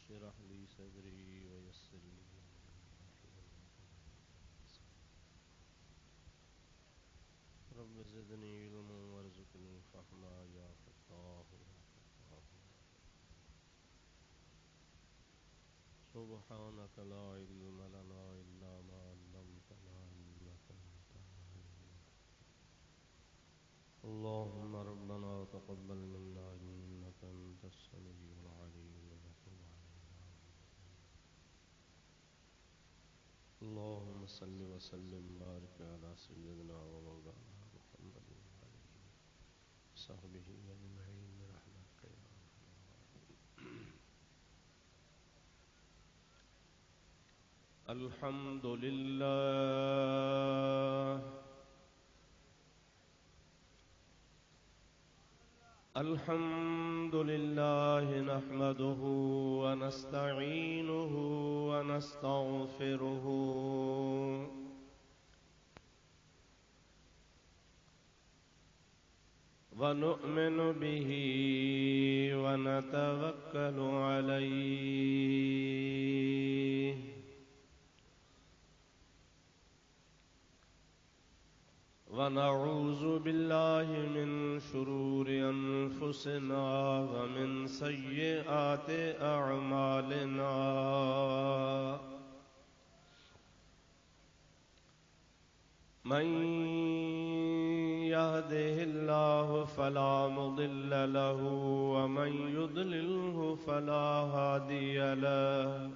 اشرح لي صدري ويسر لي أمري واحلل عقدة من لساني رب زدني علما وارزقني فهما يا فتاح يا فتاح يا فتاح سبحانك لا علم لنا إلا ما علمتنا إنك أنت العليم الحكيم اللهم ربنا تقبل منا إنك أنت السميع العليم وتب علينا اللهم صل وسلم وبارك على سيدنا ومولانا محمد وآله وصحبه أجمعين برحمتك يا أرحم الراحمين. الحمد لله الحمد لله نحمده ونستعينه ونستغفره ونؤمن به ونتوكل عليه ونعوذ بالله من شرور أنفسنا ومن سيئات أعمالنا من يهده الله فلا مضل له ومن يضلله فلا هادي له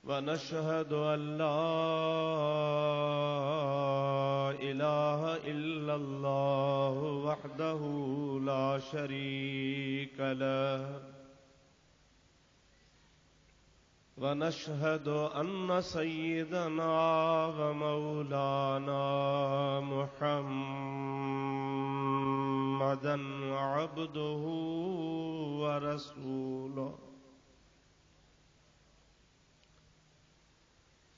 ونشهد أن لا إله إلا الله وحده لا شريك له ونشهد أن سيدنا ومولانا محمدا عبده ورسوله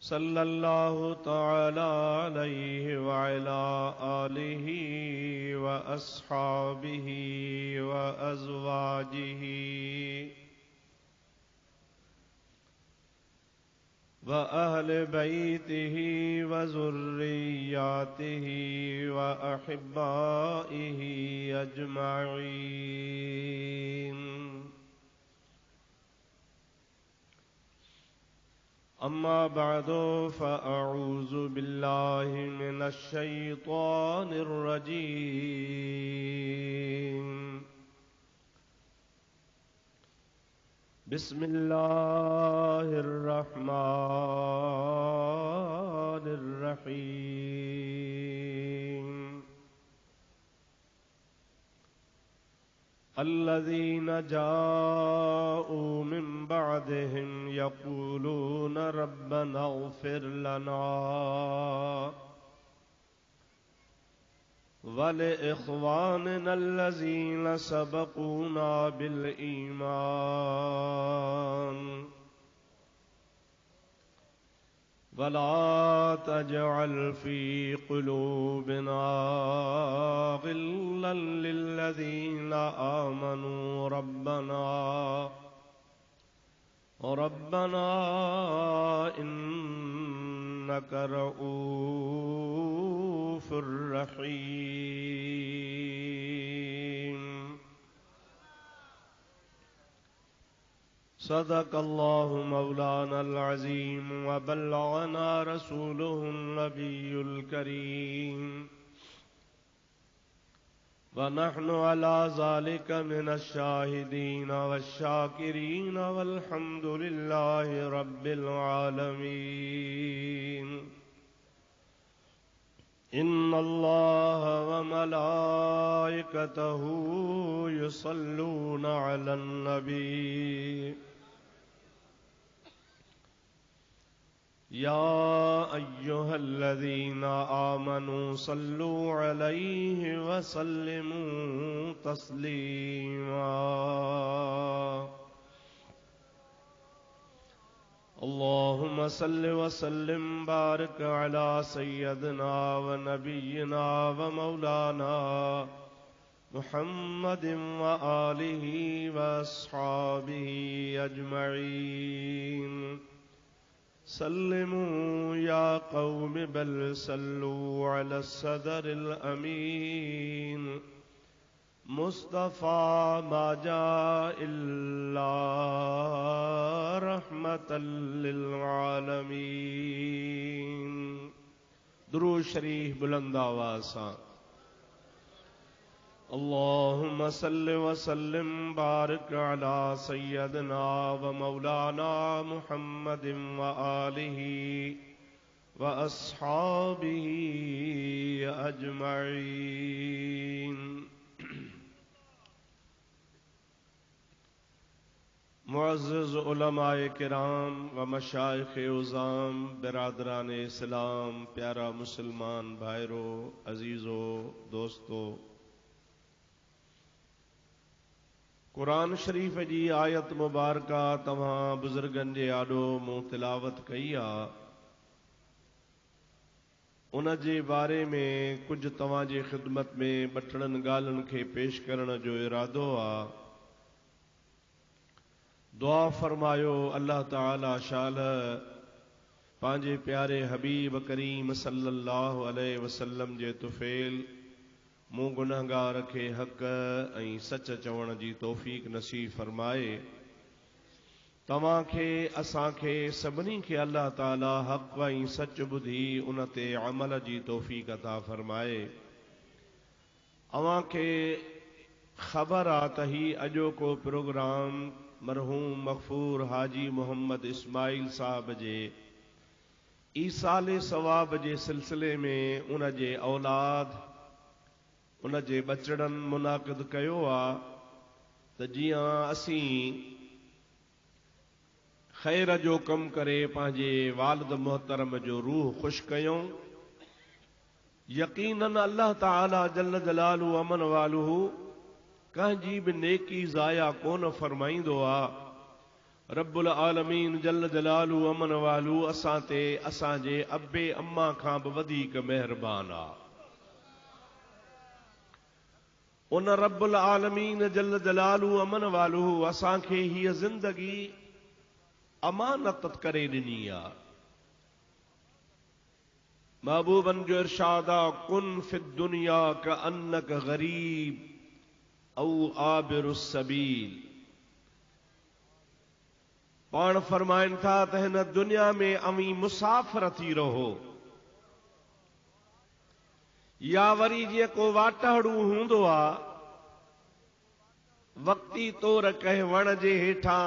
صلى الله تعالى عليه وعلى آله وأصحابه وأزواجه وأهل بيته وذرياته وأحبائه أجمعين. أما بعد فأعوذ بالله من الشيطان الرجيم. بسم الله الرحمن الرحيم. الذين جاءوا من بعدهم يقولون ربنا اغفر لنا ولإخواننا الذين سبقونا بالإيمان ولا تجعل في قلوبنا غلا للذين آمنوا ربنا إنك رؤوف رحيم. صدق الله مولانا العظيم وبلغنا رسوله النبي الكريم ونحن على ذلك من الشاهدين والشاكرين والحمد لله رب العالمين. إن الله وملائكته يصلون على النبي يا أيها الذين آمنوا صلوا عليه وسلموا تسليما. اللهم صل وسلم بارك على سيدنا ونبينا ومولانا मुहम्मद व आलिहि व अस्हाबिहि अजमईन। सल्लिमू या कौम बल सल्लू अला सदरिल अमीन। मुस्तफ़ा माजा इल्ला रहमतल लिल आलमीन। दुरूद शरीफ बुलंद आवाज़ सां। अल्लाहुम्मा सल्लि व सल्लिम बारिक अला सय्यदना व मौलाना मुहम्मदिन व आलिहि व अस्हाबिहि अजमईन। मुअज़्ज़िज़ उलमाए किराम व मशाइख़ उज़ाम, बिरादरान इस्लाम, प्यारा मुसलमान भाइरो, अजीज़ो, दोस्तो, कुरान शरीफ जी आयत मुबारका तव्हां बुज़ुर्गनि जे आॾो मूं तिलावत कई आहे। उन जे बारे में कुझु तव्हां जे ख़िदमत में ॿ टिनि ॻाल्हियुनि खे पेश करण जो इरादो आहे। दुआ फरमायो अल्लाह ताला शाल पंहिंजे प्यारे हबीब करीम सल्लल्लाहु अलैहि वसल्लम जे तुफ़ैल मूं गुनहगार खे हक़ ऐं सच चवण जी तौफ़ीक़ नसीब फरमाए। तव्हां खे असां खे सभिनी खे अल्लाह ताला हक़ ऐं सच ॿुधी उन ते अमल जी तौफ़ीक़ अता फरमाए। अव्हां खे ख़बर आहे त ही अॼोको प्रोग्राम मरहूम मग़फ़ूर हाजी मोहम्मद इस्माइल साहब जे ईसाले सवाब जे सिलसिले में उन जे औलाद उन जे बचड़नि मुनाक़िद कयो आहे त जीअं असीं ख़ैर जो कमु करे पंहिंजे वालिद मोहतरम जो रूह ख़ुशि कयूं। यकीनन अल्लाह ताला जल्ल जलालहू अमन वालहू कंहिंजी बि नेकी ज़ाया कोन फरमाईंदो आहे। रब्बुल आलमीन जल्ल जलालहू अमन वालहू असां ते असांजे अबे अम्मा खां बि वधीक महिरबान आहे। उन रब्बुल आलमीन जल्ल जलालहू अमन वालहू असां खे हीअ ज़िंदगी अमानत करे ॾिनी आहे। महबूबन जो इरशाद आहे, कुन फि दुनिया कअन्नक गरीब औ आबिरुस सबील। पाण फरमाइनि था त हिन दुनिया में अवी मुसाफ़िर थी रहो, या वरी जीअं को वाटहड़ू हूंदो आहे वक्ती तौर कंहिं वण जे हेठां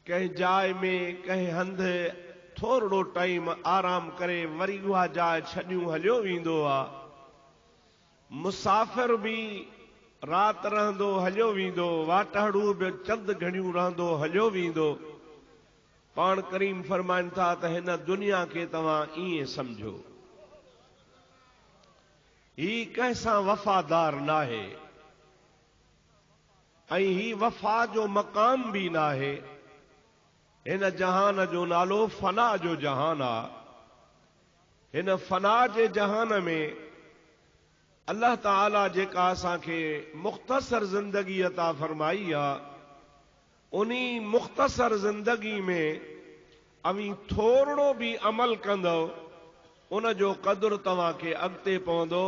कंहिं जाइ में कंहिं हंधि थोरो टाइम आराम करे वरी उहा जाइ छॾियूं हलियो वेंदो आहे। मुसाफ़िर बि राति रहंदो हलियो वेंदो, वाटहड़ू बि चंद घड़ियूं रहंदो हलियो वेंदो। पाण करीम फरमाइनि था त हिन दुनिया खे तव्हां ईअं सम्झो, ही कंहिंसां वफ़ादार नाहे ऐं ही वफ़ा जो मक़ाम बि नाहे। हिन जहान जो नालो फना जो जहान आहे। हिन फना जे जहान में अल्लाह ताला जेका असांखे मुख़्तसर ज़िंदगी अता फरमाई आहे, उन्ही मुख़्तसर ज़िंदगी में अवी थोरो बि अमल कंदो उन जो क़दुरु तव्हांखे अॻिते पवंदो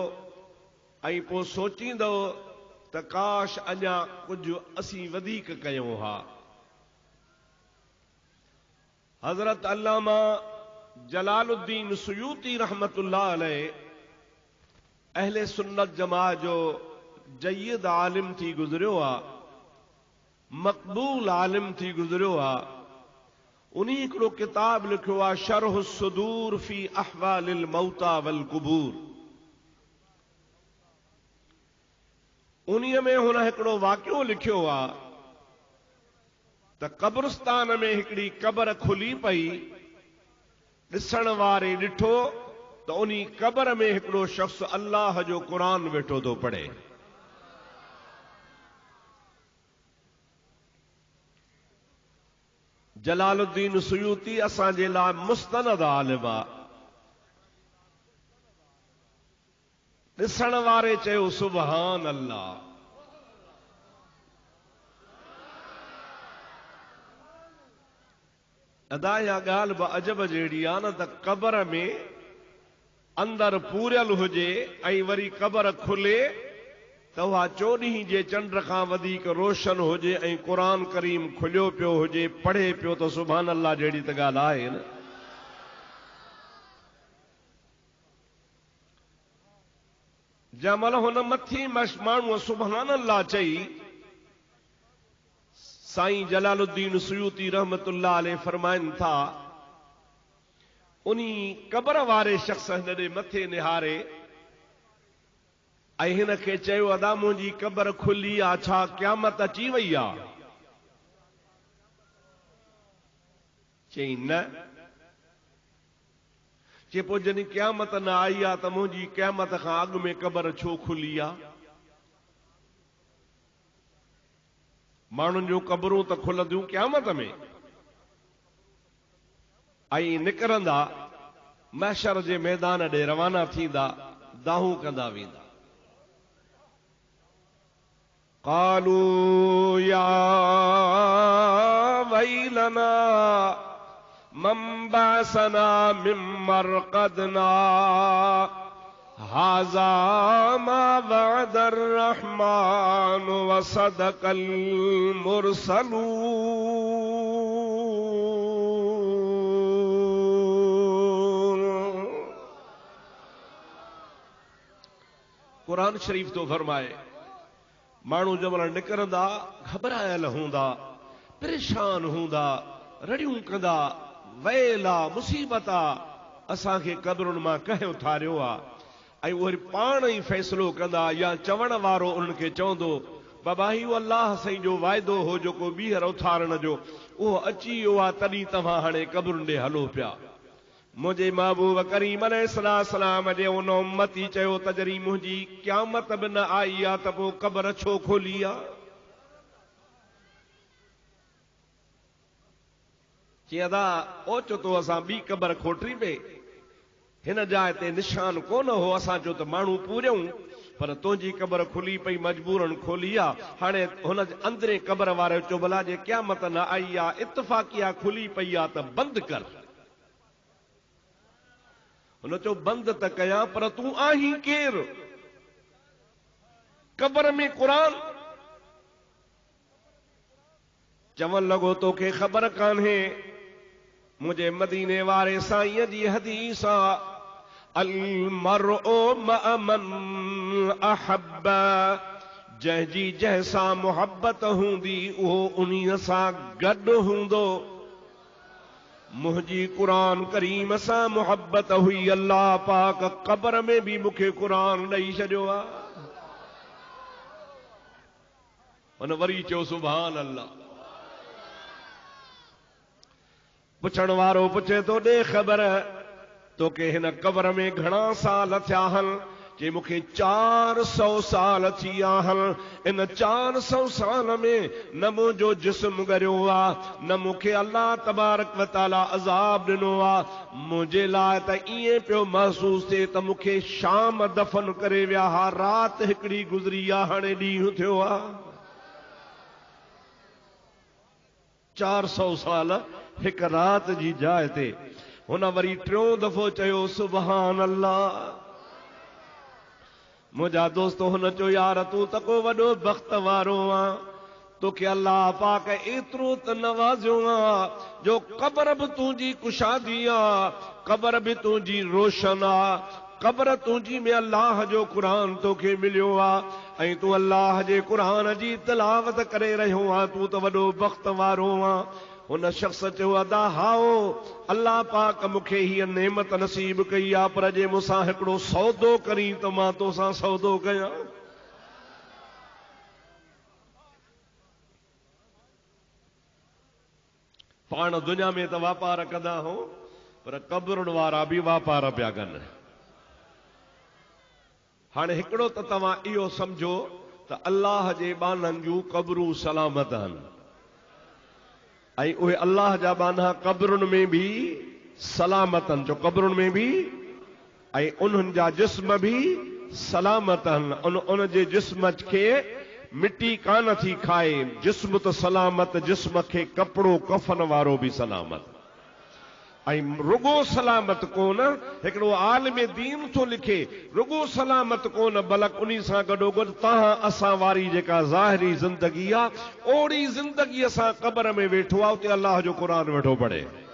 ऐं पोइ सोचींदो त काश अञा कुझु असीं वधीक कयूं हा। हज़रत अल्लामा जलालुद्दीन सुयूती रहमतुल्लाह अलैह अहले सुन्नत जमात जो जय्यद आलिम थी गुज़रियो आहे, मक़बूल आलिम थी गुज़रियो आहे। उन्हीं हिकिड़ो किताब लिखियो आहे, शरह सुदूर फी अहवालिल मौता वल कुबूर। उन्हीं में हुन हिकिड़ो वाक़ियो लिखियो आहे त कब्रिस्तान में हिकिड़ी कबर खुली पई, ॾिसण वारे ॾिठो त उन्ही कबर में हिकिड़ो शख़्स अल्लाह जो क़ुरान वेठो थो पढ़े। जलालुद्दीन सुयूती असांजे लाइ मुस्तनद आलिम आहे। ॾिसण वारे चयो सुभान अल्लाह। अदा इहा ॻाल्हि बि अजब जहिड़ी आहे न त क़बर में अंदरि पूरियल हुजे ऐं वरी क़बर खुले त उहा 14 जे चंड खां वधीक रोशन हुजे ऐं क़ुरान करीम खुलियो पियो हुजे, पढ़े पियो त सुभान अल्लाह जहिड़ी त ॻाल्हि आहे न। जंहिं महिल हुन मथी माण्हूअ सुभान अल्लाह चई, साईं जलालुद्दीन सुयूती रहमतुल्लाह अलैह फरमाइनि था, उनी क़बर वारे शख्स हिन ॾे मथे निहारे ऐं हिन खे चयो, अदा मुंहिंजी क़बर खुली आहे, छा क़यामत अची वई आहे? चई न। चए पोइ जॾहिं क़यामत न आई आहे त मुंहिंजी क़यामत खां अॻु में क़बर छो खुली आहे? माण्हुनि जूं क़बरूं त खुलंदियूं क़यामत में, ऐं निकिरंदा महशर जे मैदान ॾे रवाना थींदा, दाहूं कंदा वेंदा। क़ालू या वैलना मम बअसना मिन मरक़दना हाज़ा मा वअदर रहमान व सदक़ल मुरसलून। कुरान शरीफ तो फरमाए, माण्हू जंहिं महिल निकिरंदा घबरायल हूंदा, परेशान हूंदा, रड़ियूं कंदा, वैला मुसीबत आहे, असांखे क़बरुनि मां कंहिं उथारियो आहे। ऐं उहे पाण ई फ़ैसिलो कंदा, या चवण वारो उन्हनि खे चवंदो, बाबा ही अल्लाह साईं जो वाइदो हो जेको ॿीहर उथारण जो, उहो अची वियो आहे, तॾहिं तव्हां हाणे क़बरुनि ॾे हलो पिया। मुंहिंजे महबूब करीम अलैहिस्सलाम जे उन उम्मती चयो त जॾहिं मुंहिंजी क़यामत बि न आई आहे त पोइ क़बर छो खोली आहे? चई अदा ओचितो असां ॿी क़बर खोटरी पे, हिन जाइ ते निशान कोन हो, असां चयो त माण्हू पूरियूं, पर तुंहिंजी क़बर खुली पई, मजबूरन खोली आहे। हाणे हुन अंदरे क़बर वारे चयो भला जे क़यामत न आई आहे, इत्तफ़ाक़िया खुली पई आहे त बंदि कर। हुन चयो बंदि त कयां, पर तूं आहीं केरु? क़बर में क़ुरान चवण लॻो तोखे ख़बर कान्हे, मुंहिंजे मदीने वारे साईं जी हदीस आहे, अल मरउ मअ मन अहब, जंहिंजी जंहिंसां मुहबत हूंदी उहो उन्हीअ सां गॾु हूंदो। मुंहिंजी क़ुरान करीम सां मुहबत हुई, अल्लाह पाक क़बर में भी मूंखे क़ुरान ॾेई छॾियो आहे। हुन वरी चयो सुभान अल्लाह। पुछण वारो पुछे तो, ॾे ख़बर तोखे हिन क़बर में घणा साल थिया आहिनि? जे मूंखे 400 साल थी विया आहिनि। इन 400 साल में न मुंहिंजो जिस्म ॻरियो आहे, न मूंखे अल्लाह तबारक व तआला अज़ाब ॾिनो आहे। मुंहिंजे लाइ त ईअं पियो महसूस थिए त मूंखे शाम दफ़न करे विया हा, राति हिकिड़ी गुज़री आहे, हाणे ॾींहुं थियो आहे। 400 साल हिक राति जी जाइ ते। हुन वरी टियों दफ़ो चयो सुभान अल्लाह। मुंहिंजा दोस्त हुन चयो यार तूं त को वॾो बख़्त वारो आहे, तोखे अल्लाह पाक एतिरो त नवाज़ियो आहे जो क़बर बि तुंहिंजी कुशादी आहे, क़बर बि तुंहिंजी रोशन आहे, क़बर तुंहिंजी में अल्लाह जो क़ुरान तोखे मिलियो आहे ऐं तूं अल्लाह जे क़ुरान जी तिलावत करे रहियो आहे, तूं त वॾो बख़्त वारो आहे। हुन शख्स चयो अदा हाओ, अल्लाह पाक मूंखे हीअ नेमत नसीब कई आहे, पर जे मूंसां हिकिड़ो सौदो करी त मां तोसां सौदो कयां। पाण दुनिया में त वापार कंदा हो, पर क़बरुनि वारा बि वापार पिया कनि। हाणे हिकिड़ो त तव्हां इहो सम्झो त अल्लाह जे बाननि जूं क़बरूं सलामत आहिनि, ऐं उहे अल्लाह जा बाना क़बरुनि में भी सलामत आहिनि, जो क़बरुनि में भी, ऐं उन्हनि जा जिस्म भी सलामत आहिनि, उन जे जिस्म खे मिट्टी कान थी खाए। जिस्म त सलामत, जिस्म खे कपिड़ो कफन वारो बि सलामत। ऐं रुगो सलामत कोन, हिकिड़ो आलिम दीन थो लिखे, रुगो सलामत कोन बल्कि उन्ही सां गॾोगॾु तव्हां असां वारी जेका ज़ाहिरी ज़िंदगी आहे, ओड़ी ज़िंदगी असां क़ब्र में वेठो आहे, उते अलाह जो क़ुरान वेठो पढ़े।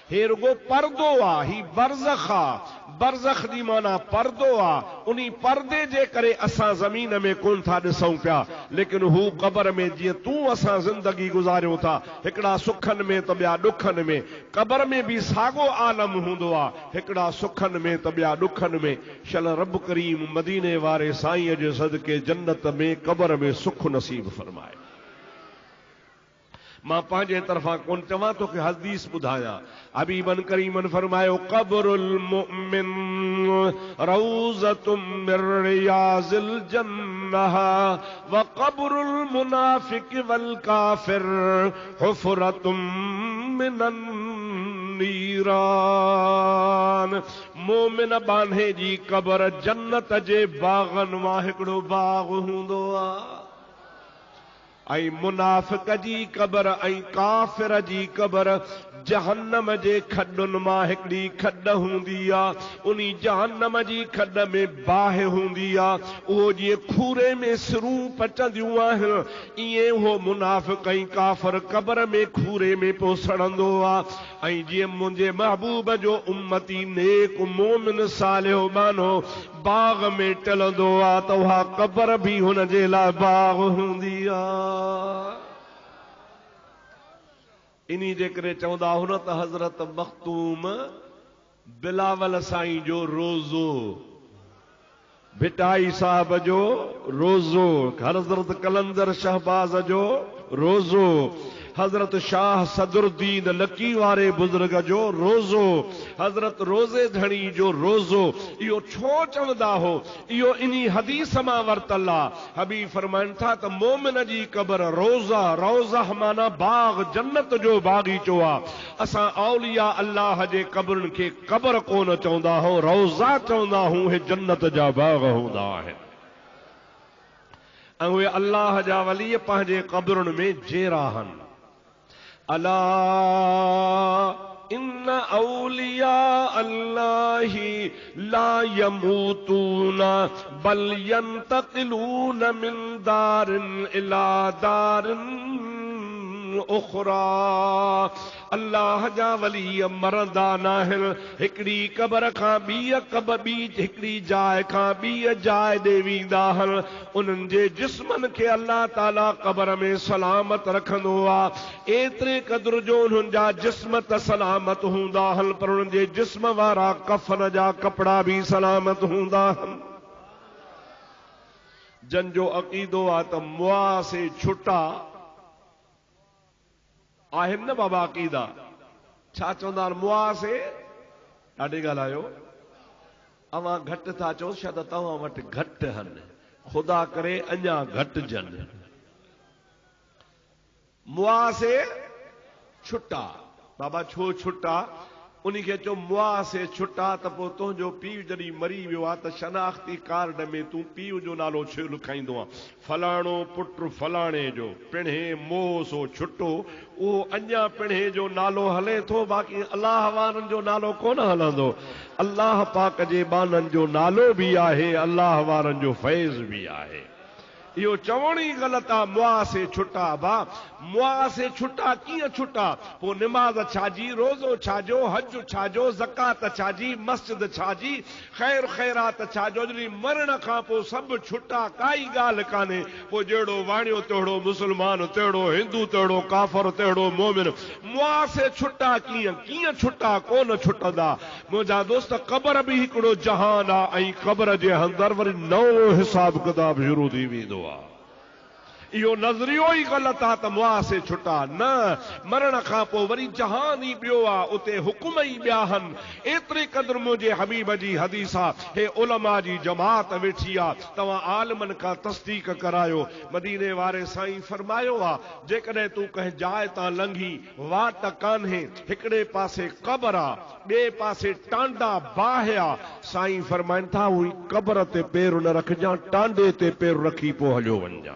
हे रुगो पर्दो आहे, ही बरज़ख आहे। बरज़ख जी माना पर्दो आहे। उन्ही पर्दे जे करे असां ज़मीन में कोन था ॾिसूं पिया, लेकिन हू क़ब्र में जीअं तूं असां ज़िंदगी गुज़ारियूं था, हिकिड़ा सुखनि में त ॿिया ॾुखनि में, क़ब्र में बि साॻियो आलम हूंदो आहे, हिकिड़ा सुखनि में त ॿिया ॾुखनि में। शल रब करीम मदीने वारे साईं जे सदके जन्नत में क़ब्र में सुख नसीब फरमाए। मां पंहिंजे तरफ़ां कोन चवां थो कि हदीस ॿुधायां। हबीबन करीमन फरमायो, क़ब्रुल मुमिन रौज़तुम मिन रियाज़िल जन्नह व क़ब्रुल मुनाफ़िक़ वल काफ़िर हुफ़रतुम मिनन नीरान। मोमिन बान्हे जी क़ब्र जन्नत जे बाग़नि मां हिकिड़ो बाग़ हूंदो आहे। ऐं मुनाफ़िक़ जी क़ब्र ऐं काफ़िर जी क़ब्र जहन्नम जे खॾुनि मां हिकिड़ी खॾ हूंदी आहे। उन्ही जहन्नम जी खॾ में बाहि हूंदी आहे, उहो जीअं खूरे में सिरूं पचंदियूं आहिनि, ईअं उहो मुनाफ़िक़ ऐं काफ़िर क़ब्र में खूरे में पियो सड़ंदो आहे। ऐं जीअं मुंहिंजे महबूब जो उम्मती नेक मोमिन सालिहो मानो बाग़ में टलंदो आहे, त उहा क़ब्र बि हुन जे लाइ बाग़ हूंदी आहे। इन्ही जे करे चवंदा हुन त हज़रत मख़्तूम बिलावल साईं जो रोज़ो, भिटाई साहब जो रोज़ो, हज़रत कलंदर शहबाज जो रोज़ो, हज़रत शाह सदरुद्दीन लकी वारे बुज़ुर्ग जो रोज़ो, हज़रत रोज़े धणी जो रोज़ो। इहो छो चवंदा हो? इहो इन्ही हदीस मां वरतल आहे। हबीब फरमाइनि था त मोमिन जी क़ब्र रोज़ा, रोज़ा माना बाग़, जन्नत जो बाग़ीचो आहे। असां औलिया अल्लाह जे क़ब्रनि खे क़ब्र कोन चवंदा हो, रोज़ा चवंदा हूं। हे जन्नत जा बाग़ हूंदा आहिनि ऐं उहे अल्लाह जा वली पंहिंजे क़ब्रुनि में जेरा आहिनि। अला इन्न औलिया अल्लाही ला यमूतून बल यंतकिलून मिन दारिन इला दारिन उखरा। अल्लाह जा वली मरंदा नाहिनि, हिकिड़ी क़ब्र खां ॿी क़ब्र, हिकिड़ी जाइ खां ॿी जाइ ॾे वेंदा आहिनि। उन्हनि जे जिस्मनि खे अल्लाह ताला क़ब्र में सलामत रखंदो आहे। एतिरे क़द्र जो उन्हनि जा जिस्म त सलामत हूंदा आहिनि, पर उन्हनि जे जिस्म वारा कफ़न जा कपिड़ा बि सलामत हूंदा आहिनि। जंहिंजो अक़ीदो आहे त मुआ से छुटा आहिनि न बाबा अक़ीदा, छा चवंदा आहिनि मुआ से? ॾाढी ॻाल्हायो, अवां घटि था चओ, शायदि तव्हां वटि घटि आहिनि, ख़ुदा करे अञा घटिजनि। मुआ से छुटा, बाबा छो छुटा? उन्ही खे चओ मुआ से छुटा त पोइ तुंहिंजो पीउ जॾहिं मरी वियो आहे त शनाख्ती कार्ड में तूं पीउ जो नालो छो लिखाईंदो आहे? फलाणो पुट फलाणे जो पिणे मोह सो छुटो। उहो अञा पिणे जो नालो हले थो, बाक़ी अलाह वारनि जो नालो कोन हलंदो। अलाह पाक जे बाननि जो नालो बि आहे, अलाह वारनि जो फैज़ बि आहे। इहो चवण ई ग़लति आहे। मुआ से छुटा, भा मुआ से छुटा कीअं छुटा? पोइ निमाज़ छाजी, रोज़ो छाजो, हज छाजो, ज़कात छाजी, मस्जिद छाजी, ख़ैर ख़ैरात छाजो? जॾहिं मरण खां पोइ सभु छुटा, काई ॻाल्हि कान्हे। पोइ जहिड़ो वाणियो तहिड़ो मुस्लमान, तहिड़ो हिंदू, तहिड़ो काफ़र, तहिड़ो मोमिन। मुआ से छुटा कीअं? कीअं छुटा? कोन छुटंदा मुंहिंजा दोस्त। क़ब्र बि हिकिड़ो जहान आहे ऐं क़ब्र जे अंदरि वरी नओं हिसाब किताब शुरू थी वेंदो आहे। इहो नज़रियो ई ग़लति आहे त मुआ से छुटा न। मरण खां पोइ वरी जहान ई ॿियो आहे, उते हुकुम ई ॿिया आहिनि। एतिरे क़द्र मुंहिंजे हबीब जी हदीस आहे। हे उलमा जी जमात वेठी आहे, तव्हां आलिमनि खां तस्दीक करायो। मदीने वारे साईं फरमायो आहे, जेकॾहिं तूं कंहिं जाइ तां लंघी, वाट कान्हे, हिकिड़े पासे क़ब्र आहे, बे पासे टांडा बाहिया साईं फरमाइन था हुई कब्र ते पेर न रखजा टांडे ते पेर रखी पो हलियो वञा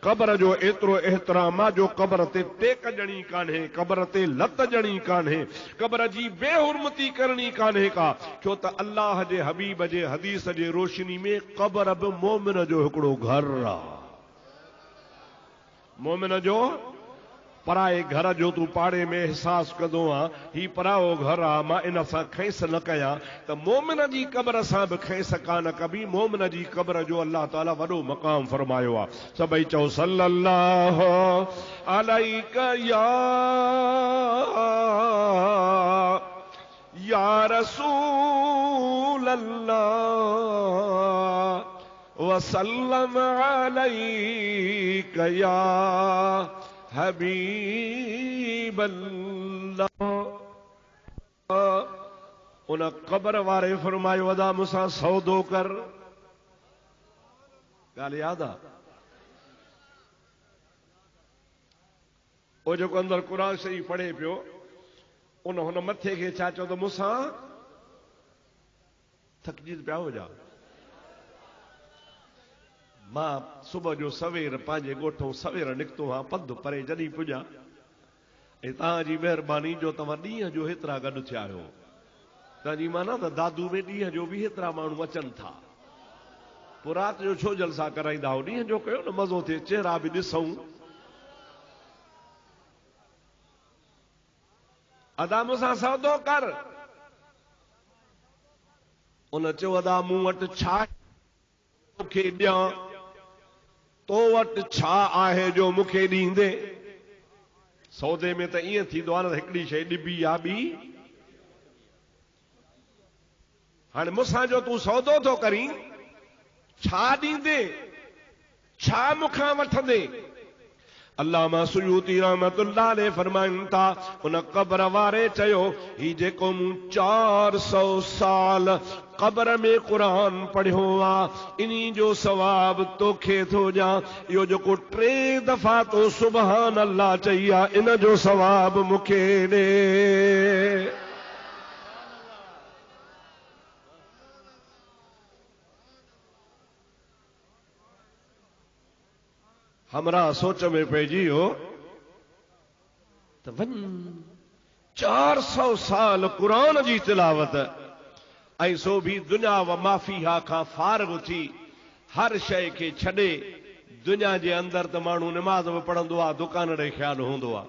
कब्र जो एतिरो एहतराम आहे जो कब्र ते टेक ॼणी कान्हे कब्र ते लत ॼणी कान्हे कब्र जी बेहुरमती करणी कान्हे का छो त अल्लाह जे हबीब जे हदीस जे रोशनी में कब्र बि मोमिन जो हिकिड़ो घर आहे मोमिन जो पराए घर जो तू पाड़े में एहसास कंदो आ ही पराओ घर आ मां इन सां खैस न कयां त मोमिन जी कब्र सां बि खैस कान कबी मोमिन जी कब्र जो अल्लाह ताला वॾो मक़ाम फरमायो आ सभई चओ सल्लल्लाहु अलैका या रसूल अल्लाह वसल्लम अलैका या हबीब अल्लाह उन कब्र वारे फरमायो अदा मूंसां सौदो कर ॻाल्हि यादि आहे उहो जेको अंदरि क़ुर शरीफ़ पढ़े पियो हुन मथे खे छा चओ त मूंसां थकिजी पिया हुजा मां सुबुह जो सवेर पंहिंजे ॻोठो सवेर निकितो हा पंधु परे जॾहिं पुॼा ऐं तव्हांजी महिरबानी जो तव्हां ॾींहं जो हेतिरा गॾु थिया आहियो तव्हांजी माना त दादू में ॾींहं जो बि हेतिरा माण्हू अचनि था पोइ राति जो छो जलसा कराईंदा हो ॾींहं जो कयो न मज़ो थिए चेहरा बि ॾिसूं अदा मूंसां सौदो कर उन चयो अदा मूं वटि छा मूंखे ॾियां तो वटि छा आहे जो मूंखे ॾींदे सौदे में त ईअं थींदो आहे न हिकिड़ी शइ ॾिबी आहे ॿी हाणे मूंसां जो तूं सौदो थो करीं छा ॾींदे छा मूंखां वठंदे अल्लामा सुयूती रहमतुल्लाह अलैह फरमाइनि था उन कब्र वारे चयो ही जेको मूं 400 साल कब्र में क़ुरान पढ़ियो आहे इन्ही जो सवाब तोखे थो ॾियां इहो जेको 3 दफ़ा तो सुभान अल्लाह चई आहे इन जो सवाब मूंखे ॾे हमरा सोच में पइजी वियो त वञ 400 साल क़ुरान जी तिलावत ऐं सो भी दुनिया व माफ़िहा खां फारिग थी हर शइ खे छॾे दुनिया जे अंदरि त माण्हू निमाज़ बि पढ़ंदो आहे दुकान ॾे ख़्यालु हूंदो आहे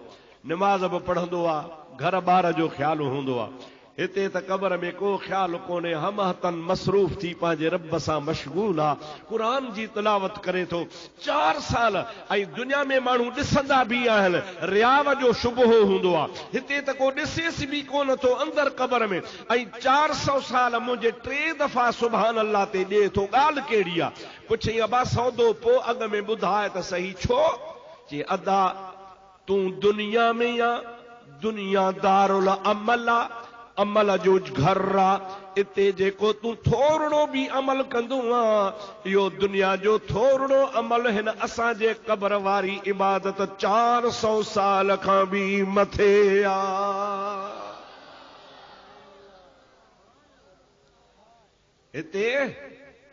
निमाज़ बि पढ़ंदो आहे घर ॿार जो ख़्यालु हूंदो आहे हिते त कब्र में को ख़्यालु कोन्हे हम हतन मसरूफ़ थी पंहिंजे रब सां मशगूल आहे क़ुरान जी तिलावत करे थो 4 साल ऐं दुनिया में माण्हू ॾिसंदा बि आहिनि रियाव जो शुबहो हूंदो आहे हिते त को ॾिसेसि बि कोन थो अंदरि कब्र में ऐं 400 साल मुंहिंजे 3 दफ़ा सुभान अल्लाह ते ॾिए थो ॻाल्हि कहिड़ी आहे पुछई अबा सौदो पोइ अॻ में ॿुधाए त सही छो जे अदा तूं दुनिया में या दुनिया दारुल अमल आहे अमल जो घर आहे इते जेको तूं थोरो बि अमल कंदो आहे इहो दुनिया जो थोरो अमल हिन असांजे कब्र वारी इबादत 400 साल खां बि मथे आहे हिते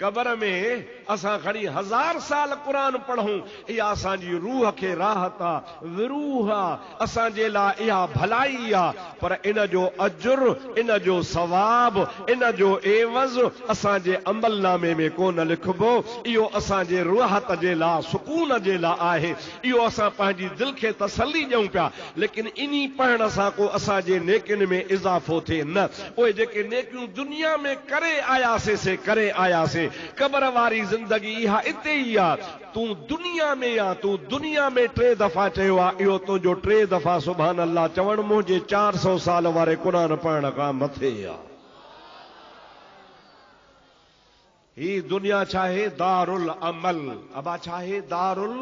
कब्र में असां खणी 1000 साल क़ुरान पढ़ूं इहा असांजी रूह खे राहत आहे विरूह आहे असांजे लाइ इहा भलाई आहे पर इन जो अजुर इन जो सवाब इन जो एवज़ असांजे अमलनामे में कोन लिखबो इहो असांजे रूहत जे लाइ सुकून जे लाइ आहे इहो असां पंहिंजी दिलि खे तसल्ली ॾियूं पिया लेकिन इन्ही पढ़ण सां को असांजे नेकियुनि में इज़ाफ़ो थिए न उहे जेके नेकियूं दुनिया में करे आयासीं से करे आयासीं कब्र वारी ज़िंदगी इहा इते ई आहे तूं दुनिया में या तूं दुनिया में 3 दफ़ा चयो आहे इहो तुंहिंजो 3 दफ़ा सुभान अल्लाह चवण मुंहिंजे 400 साल वारे क़ुरान पढ़ण खां मथे आहे ही दुनिया चाहे दारुल अमल अबा चाहे दारुल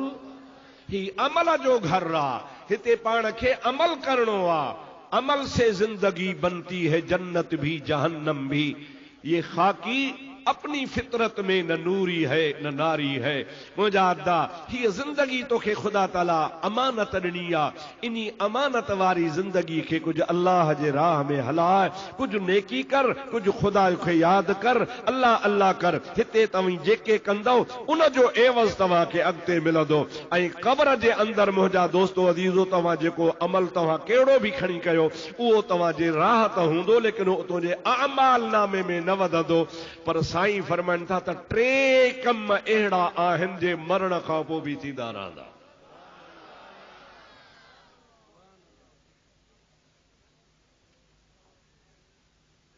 ही अमल जो घर आहे हिते पाण खे अमल करणो आहे अमल से जिंदगी बनती है जन्नत भी जहन्नम भी ये खाकी अपनी फितरत में न नूरी है न नारी है। मुंहिंजा अदा ही जिंदगी तोखे खुदा ताला अमानत ॾिनी आहे, इन्ही अमानत वारी जिंदगी के कुछ अल्लाह जे राह में हलाए, कुछ नेकी कर, कुछ खुदा खे याद कर, अल्लाह अल्लाह कर। हिते तव्हीं जेके कंदो उन जो एवज़ तव्हां खे अॻिते मिलंदो। ऐं क़ब्र जे अंदर मुंहिंजा दोस्तो अज़ीज़ो तव्हां जेको अमल तव्हां कहिड़ो बि खणी कयो उहो तव्हां जे राह त हूंदो, लेकिन उहो तुंहिंजे अमाल नामे में न वधंदो। पर साईं फरमाइनि था त टे कम अहिड़ा आहिनि जे मरण खां पोइ बि थींदा रहंदा।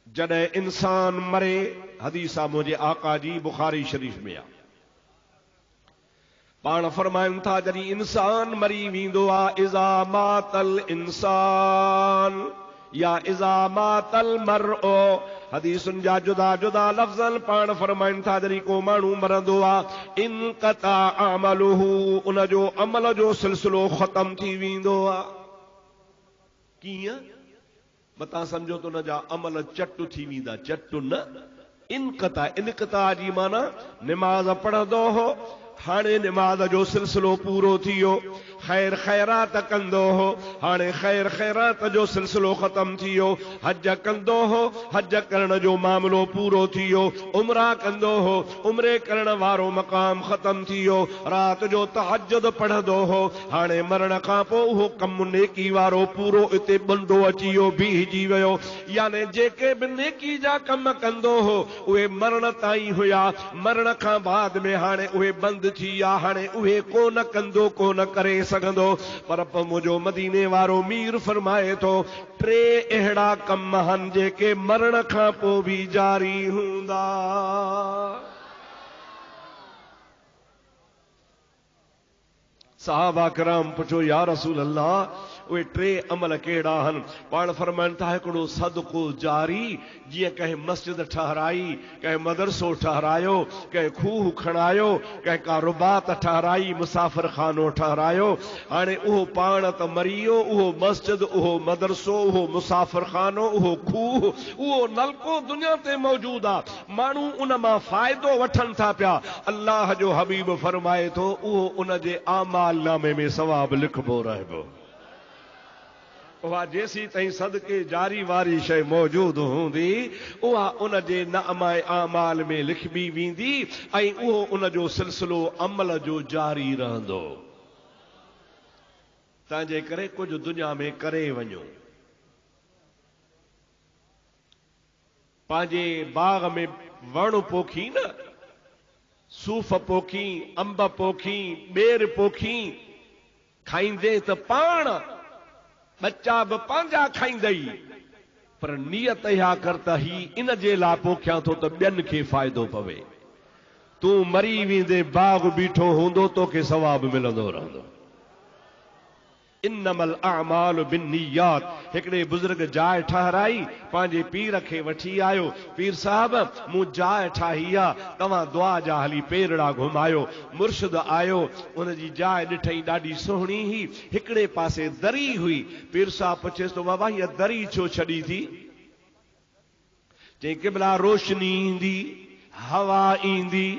जॾहिं इंसान मरे, हदीस आहे मुंहिंजे आका जी बुखारी शरीफ में आहे, पाण फरमाइनि था जॾहिं इंसान मरी वेंदो आहे, इज़ा मातल इंसान या इज़ा मातल मरओ, हदीसुनि जा जुदा जुदा लफ़्ज़न पाण फरमाइनि था जॾहिं को माण्हू मरंदो आहे, इनक़ता अमलुहु, उन जो अमल जो सिलसिलो ख़तम थी वेंदो आहे। कीअं? मता सम्झो त उन जा अमल चट थी वेंदा, चट न, इनक़ता, इनक़ता जी माना निमाज़ पढ़ंदो हो, हाणे निमाज़ जो सिलसिलो पूरो थी वियो। ख़ैर ख़ैरात कंदो हो, हाणे ख़ैर ख़ैरात जो सिलसिलो ख़त्म थी वियो। हज कंदो हो, हज करण जो मामलो पूरो थी वियो। उमरा कंदो हो, उमरे करण वारो मक़ाम ख़त्म थी वियो। रात जो तहज्जुद पढ़ंदो हो, हाणे मरण खां पोइ उहो कमु नेकी वारो पूरो इते बंदो अची वियो, बीहजी वियो। याने जेके बि नेकी जा कम कंदो हो उहे मरण ताईं हुया, मरण खां बाद में हाणे उहे बंदि थी विया, हाणे उहे कोन कंदो, कोन करे सघंदो। पर मुंहिंजो मदीने वारो मीर फरमाए थो टे अहिड़ा कम आहिनि जेके मरण खां पोइ बि जारी हूंदा। सहाबा किराम पुछो या रसूल अल्लाह उहे टे अमल कहिड़ा आहिनि? पाण फरमाइनि था हिकिड़ो सदको जारी, जीअं कंहिं मस्जिद ठहराई, कंहिं मदरसो ठहरायो, कंहिं खूह खणायो, कंहिं का रुबात ठहराई, मुसाफ़िर खानो ठहरायो, हाणे उहो पाण त मरी वियो, उहो मस्जिद, उहो मदरसो, उहो मुसाफ़िर खानो, उहो खूह, उहो नलको दुनिया ते मौजूद आहे, माण्हू उन मां फ़ाइदो वठनि था पिया। अल्लाह जो हबीब फरमाए थो उहो उन जे आमाल नामे में सवाब लिखबो रहबो। उहा जेसी ताईं सदके जारी वारी शइ मौजूद हूंदी उहा उन जे नअमाए आमाल में लिखबी वेंदी ऐं उहो उन जो सिलसिलो अमल जो जारी रहंदो। तंहिंजे करे कुझु दुनिया में करे वञो, पंहिंजे बाग में वण पोखी न, सूफ़ पोखी, अंब पोखी, ॿेर पोखी, खाईंदे त पाण बच्चा बि पंहिंजा खाईंदई, पर नियत इहा कर त ही इन जे लाइ पोखियां थो त ॿियनि खे फ़ाइदो पवे। तूं मरी वेंदे बाग बीठो हूंदो तोखे सवाब मिलंदो रहंदो। इन्नमल अअमालु बिन्नियात। हिकिड़े बुज़ुर्ग जाइ ठहराई, पंहिंजे पीर खे वठी आयो, पीर साहब मूं जाइ ठाही आहे, तव्हां दुआ जा हली पेरड़ा घुमायो। मुर्शिद आयो, उनजी जाइ ॾिठई ॾाढी सुहिणी हुई, हिकिड़े पासे दरी हुई। पीर साहब पुछेसि तो बाबा हीअ दरी छो छॾी थी? चई क़िबला रोशनी ईंदी, हवा ईंदी,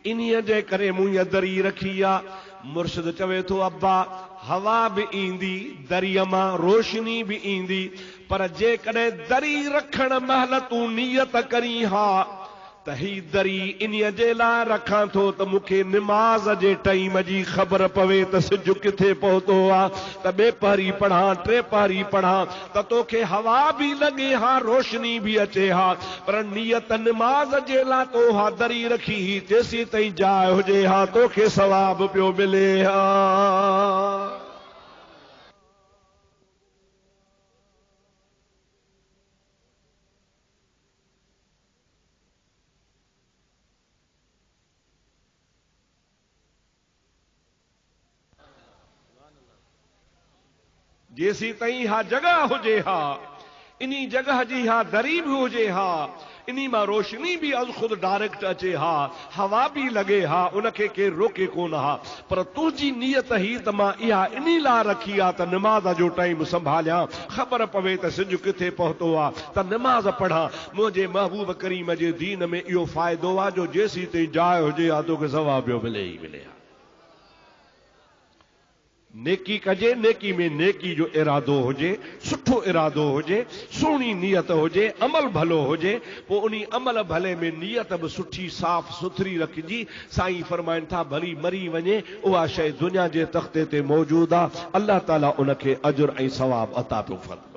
इन्हीअ जे करे मूं हीअ दरी रखी आहे। मुर्शिद चवे थो अब्बा हवा भी ईंदी, दरीअ मां रोशनी भी ईंदी, पर जेकॾहिं दरी रखण महिल तूं नियत करी हा त ही दरी इन्हीअ जे लाइ रखां थो त मूंखे निमाज़ जे टाइम जी ख़बर पवे त सिज किथे पहुतो आहे, त ॿिए पहरी पढ़ां, टे पहरी पढ़ां, त तोखे हवा भी लॻे हा, रोशनी भी अचे हा, पर नियत निमाज़ जे लाइ तो हा दरी रखी ही, जेसी ताईं जाइ हुजे हा तोखे सवाब पियो मिले हा। जेसी ताईं हा जगह हुजे हा, इन्ही जगह जी हा दरी भी हुजे हा, इन्ही मां रोशनी भी अज खुद डायरेक्ट अचे हा, हवा भी लगे हा, उनखे केर रोके कोन हा। पर तुंहिंजी नियत ही त मां इहा इन्ही लाइ रखी आहे त निमाज़ जो टाइम संभालियां, ख़बर पवे त सिज किथे पहुतो आहे त निमाज़ पढ़ां। मुंहिंजे महबूब करीम जे दीन में इहो फ़ाइदो आहे जो जेसीं ताईं जाइ हुजे हा तोखे सवाब पियो मिले ई मिले हा। नेकी कजे, नेकी में नेकी जो इरादो हुजे, सुठो इरादो हुजे, सुहिणी नियत हुजे, अमल भलो हुजे, पोइ उन अमल भले में नियत बि सुठी साफ़ सुथरी रखिजी। साईं फरमाइनि था भली मरी वञे उहा शइ दुनिया जे तख़्ते ते मौजूद आहे, अल्लाह ताला उनखे अजुर ऐं सवाब अता पियो फरमाए।